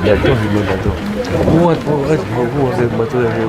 Ya tu hidup tu. Buat se betul he.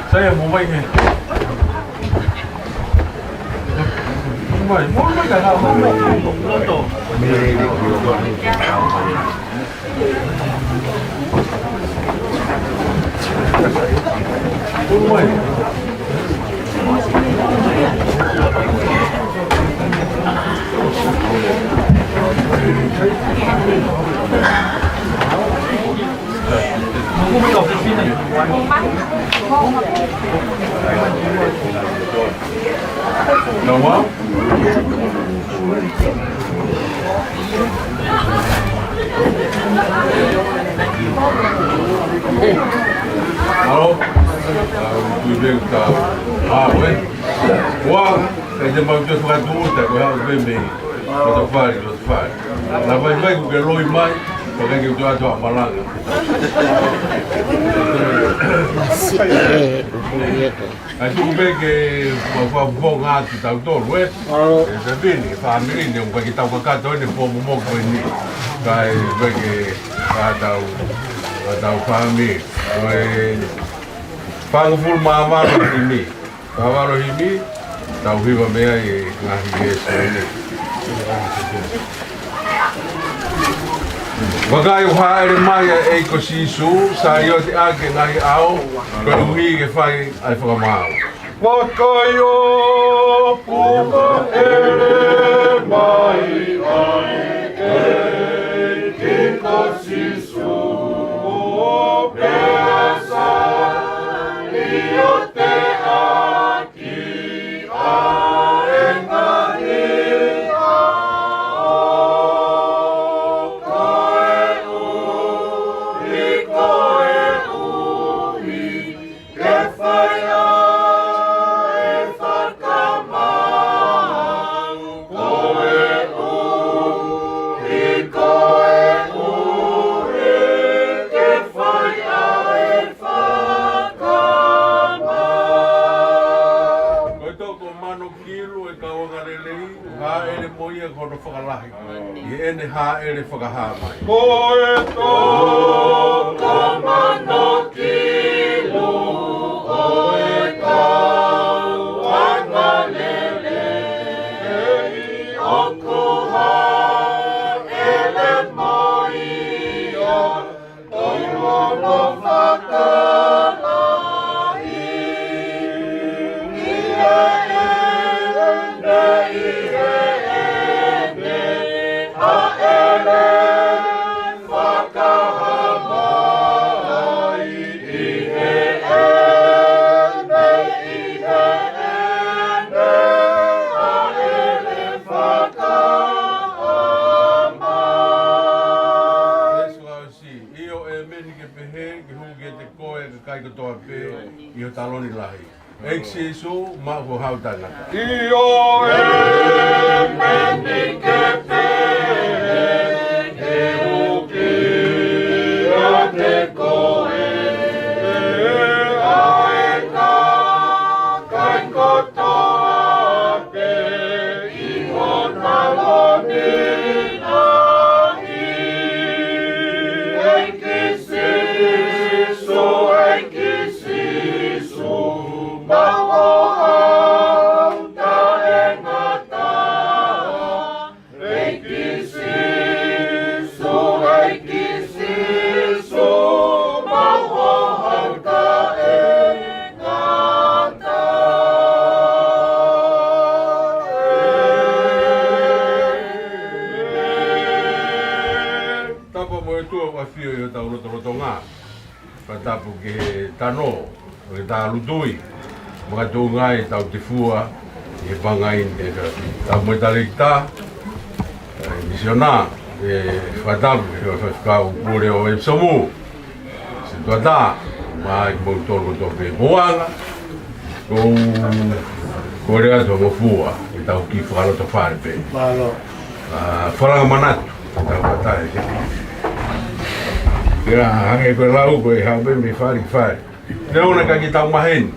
Saya mau main ni. Mau main dah mau main. Lutu. Não vão? Alô? Tu vê que tá. Ah, ué? Uau! Aí depois eu sou adulta, eu vou bem bem. Eu faz. Lá vai com que loi mais, porque eu estou a malanga. Ai tu ke mo nga tu tau tolu e. E vini family ne un ki tau ka to ne po mo ko ni. Kai ke tau family. Oi pang full mama ni. Tawaro himi tau hiwa mea e ngahi e sene. Wakai o haere mai e ko sisu sa yo te ake ngahi ao ko uhi ke whai ai whakamau. Wakai o puka ere mai ai e ki ko sisu o peasa i o te aki a e ngahi ene ha ere whakaha mai. Ko e tō ka mano kilu o e tau anga lele o kuha ele mai o toi mono whakalahi i o taloni lahi. Eksi su ma ho hautanga. Io e meni ke pe e uki a te koe a e ka kai kotoa pe i o taloni lahi. Eki sisu tapu ke tano, ke tā Lutui, mga tūngai tau te fua, e pangai e tau mo talikta, misiona, e whatapu, e whakau pure o e somu, se tuata, mai mo tolu tope moanga, ko rea to mo fua, e tau ki whakaloto wharepe. Wharanga manatu, tau patai ke. Kira hange koe lau koe hape me whari whare. Te ona ka ki tau mahen.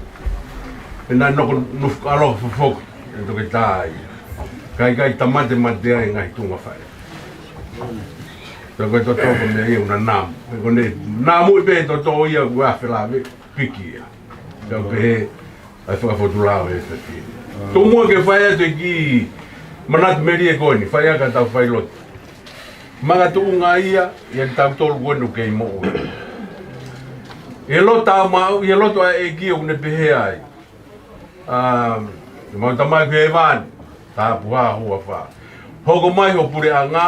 Pena noko nufuk alo fufok. E toke tāi. Kai tamate matea e ngai tunga whare. Tau koe to toko mea ia una namu. Kone namu i pehe to to ia kua whelawe piki ia. Tau pehe ai whakafotu lau e whakini. Tō mua ke whai atu e ki manatu meri e koini. Whai aka tau Failotu. Mga tuunga ia, yan tau tolu wenu kei mo ue. E lo tau mau, e lo toa e kia une pehe ai. Mau tamai ku e wani, tā puha hua wha. Hoko mai ho pure a ngā,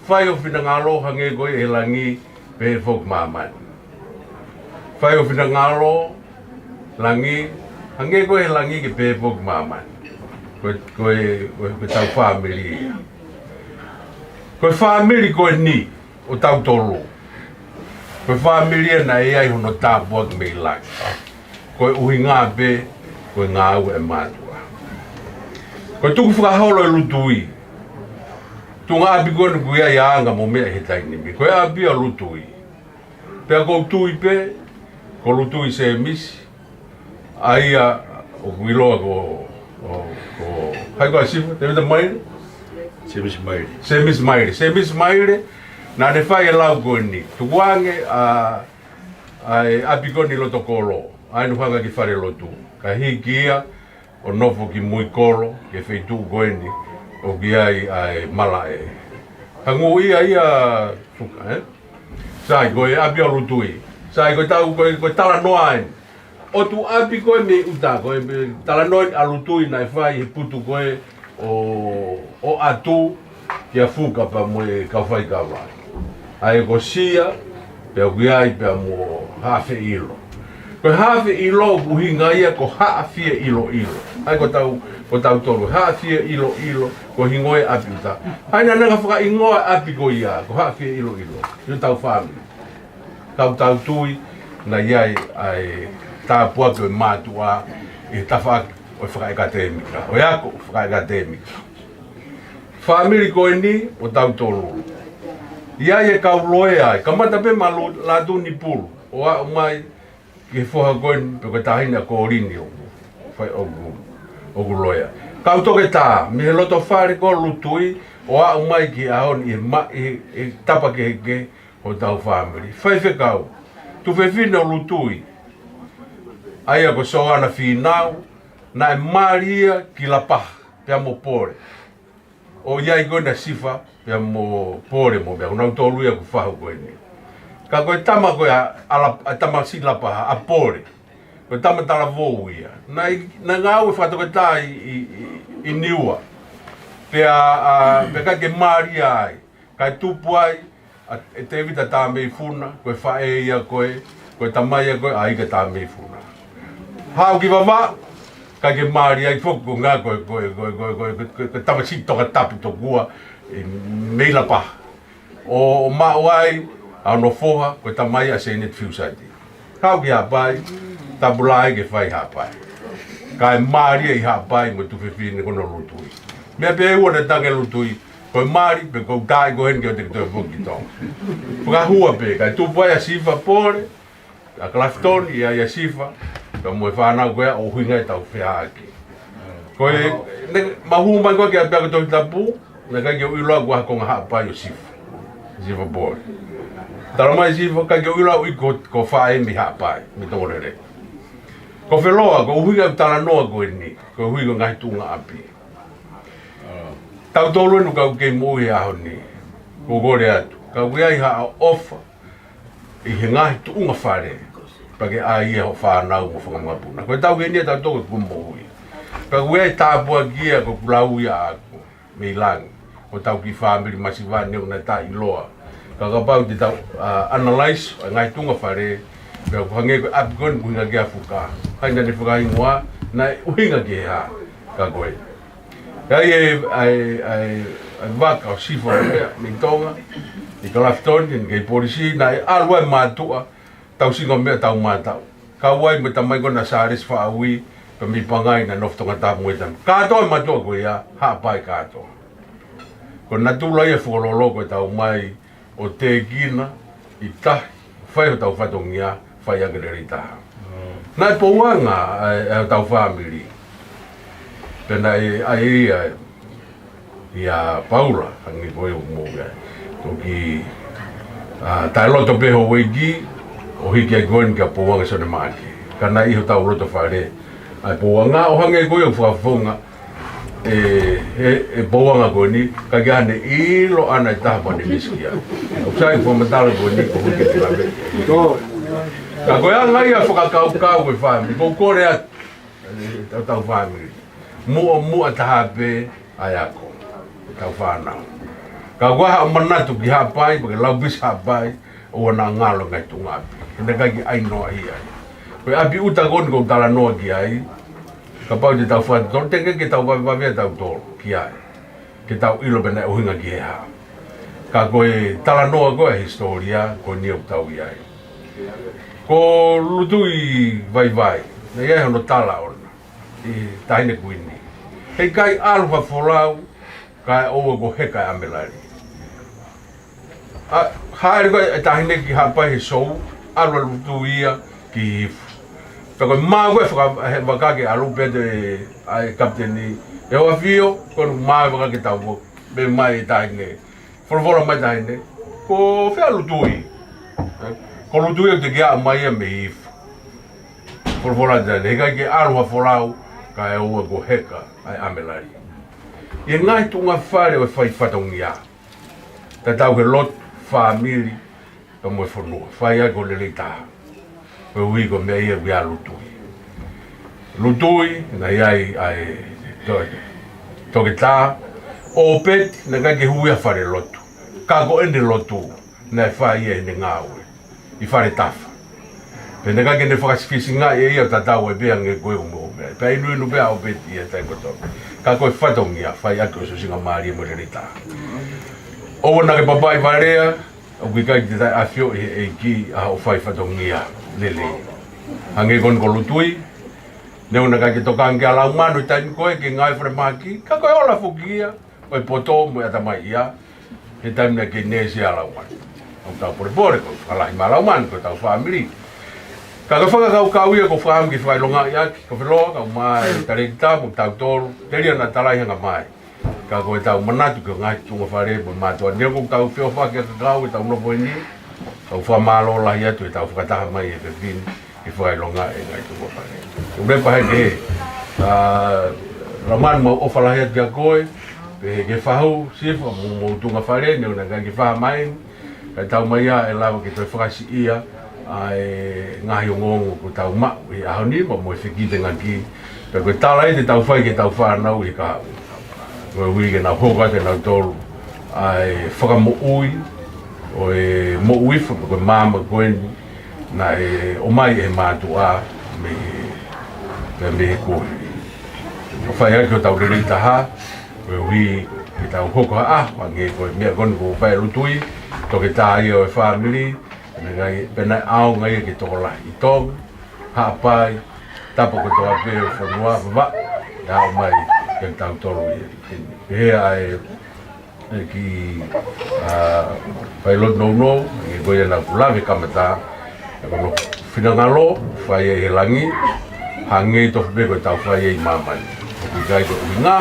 whai o whina ngā lo hange koe e langi pehe whok māmani. Whai o whina ngā lo, langi, hange koe e langi ke pehe whok māmani. Koe tau whamiri ia. Koe whamiri koe ni o tau tolu. Koe whamiri e na e ai hono tāpua ki mei laki. Koe uhi ngā pe, koe ngā au e mātua. Koe tuku whakaholo e Lutui. Tunga api koe nuku ia ianga mo mea he tainimi. Koe api a Lutui. Pea kou tui pe, ko Lutui se misi. Aia o kuiloa ko hai ko sifu te vita mai semis maire na ne fai lau ko ni tuange ai apikoni loto kolo ai no hanga ki fare lotu ka hikia o nofo ki mui kolo ke feitu goeni o giai ai malae hangu ia fuka sai ko apia lutui sai ko tau ko tala noai o tu api ko me uta ko tala noai a lutui na fai putu ko o atu ke fuka pa mo ka fai ka va ai ko sia pe giai pe mo hafe ilo ko hafe ilo buhinga ia ko hafe ilo ai ko tau tolu hafe ilo ko hingoe apita ai na nga faka ingoe api ko ia ko hafe ilo yo tau fami tau tui na iai ai ta pua ko matua e tafa o faka akademika o ia ko faka akademika family ko ni o tau tolu ia e kauloe ai kamata pe malu la tu ni pulu o mai ke foha goen pe ko tahina ko rini o fai o loia kau toke ta me loto fare ko lutui o mai ki aon e tapa ke o tau family fai fe kau tu fe fina lutui ai ko so ana finau na maria ki la pa pe mo pore o ia go na sifa pe mo pore mo be na to luia ku fa ko ni ka ko tama ko ala tama sila pa a pore ko tama tala vo ia na ngau fa to ta i niua pe ka ke maria ka tu puai e te vita ta me funa ko fa e ia ko tamai ko ai ka ta me funa ha ki va ka ke maria i foku nga ko tama si to ka tapu to gua me la pa o ma wai ano foha ko tamai a se net fiusati ka ki apai tabulai ke fai hapai ka maria i hapai mo tu fefine ko no lutui me pe o na tange lutui ko mari pe ko dai go hen ke te to foki to ka hua pe ka tu pai a sifa pore a klafton ia sifa ka mo fa na go o huinga tau fea aki ko ne mahuma ko ke pe to tapu na ka ke ulo go ha ko ha pa yo sifa pore tara mai sifa ka ke ulo ko fa e mi ha pa mi to re Kofeloa ko huinga tala noa ko ni ko huinga ngai tunga api tau tolo no ka ke mo ia honi ko gore atu ka ia ha ofa I ngai tunga fare pake ai ho fa na mo fa ngapuna ko tau ni tau to ko mo ka ia ta bo gia ko plau ia ko me lang ko tau ki family masiva ne una ta iloa ka pau di tau analyze ngai tunga fare ko hange ko abgon bunga gia fuka haina ni fuka ingwa na uhinga ge ha ka koe ai vaka o sifo ni tonga ni kalafton ni ke polisi na alwa matua tau singo me tau matau ka wai me tamai ko na saris fa awi pe mi pangai na nofto ngata muetan ka to matua ko ya ha pai ka to ko na tu lai fo lo ko tau mai o te gina I ta fai tau fatongia fai agredita na po wanga tau family pena ai ia Paula angi boe mo ga ki tai loto pe ho wegi o hiki ai goen ka po wanga sone maki kana I ho tau loto fare ai po wanga o hange goe fu afonga e po wanga goni ka gane ilo ana ta pa ni miskia o sai fo matalo goni ko hiki te labe to ka goe ngai a foka kau e family ko kore at tau family mu atahape ayako tau fana ka wa manatu ki hapai porque laubis hapai o na ngalo ngai tunga ina ka ai no ai ko abi uta gon ko tala no ki ai ka pau de tau fa don tenge ki tau va ve tau to ki ai ki tau ilo bena o hinga ki ha ka ko tala no go historia ko ni tau ai ko lutui vai na ia no tala ona I taine kuini hei kai alfa folau kai o go heka amelari haere ko taine ki hapa he so alwa lutuia ki ko ma ko fa ka ke alu pe de ai kapteni e o fio ko ma ka ke ta bo be mai ta ne for mai ta ne ko fe Lutui ko Lutui de ga mai me for da ne ga ke alu forau ka e o go heka ai amelari e ngai tunga fare o fai fatongia ta tau ke lot family to mo forno fai a go le ta o wi go me ia via Lutui na ai to ke ta o pet na ga ke hui a fare lotu ka go ende lotu na fai e ne ngau I fare tafa pe na ga ke ne whakasifisinga e ia tatau e bea nge koe umo pe inu inu bea o pet ia tai koto ka koe whatongia fai ako so singa maari e mo le ta o na ke papai varea o ki kai te tai afio e ki a o fai whatongia lele hange kon ko Lutui ne una ka ke toka anke ala umano I tai koe ke ngai whare maki ka koe ola fukia o e poto mo e tamai ia he tai mna ke nesi ala umano o tau pore ko ala I mala umano ko tau family ka whaka kau ia ko whaham ki whailonga ia ki Kofeloa ka mai tarekita mo tau tolu teria na talai hanga mai ka koe tau manatu ka ngai tunga whare mo matua nea ko tau whio whake ka kau tau nopo ini tau whamalo lahi atu tau whakataha mai e pepin ki whailonga e ngai tunga whare urepa he ke raman mo o whalahi atu kia koe pe ke whahau sifa mo tunga whare nea una kai ki whahamain ka tau mai ia e lawa ki toi whakasi ia ai ngahi ngongo ko tau ma I ahoni mo mo fiki te ngaki pe ko tala te tau fai ke tau fa na I ka ko wi ke na hoka te na tolu ai whaka mo ui o e mo ui ko mama ko na e o mai e matu a me ko o fai ko tau le taha ko wi ke tau hoka a nge ko me kon ko Failotu to ke tai o family ngai pena au ngai ke tola I tong ha pai tapa ko to ape fo noa va da mai ke tau tolo he ai ki Failotu no ngi go na pula ke kamata ko finangalo fai e langi hangi to be ko tau fai I mama ki gai ko nga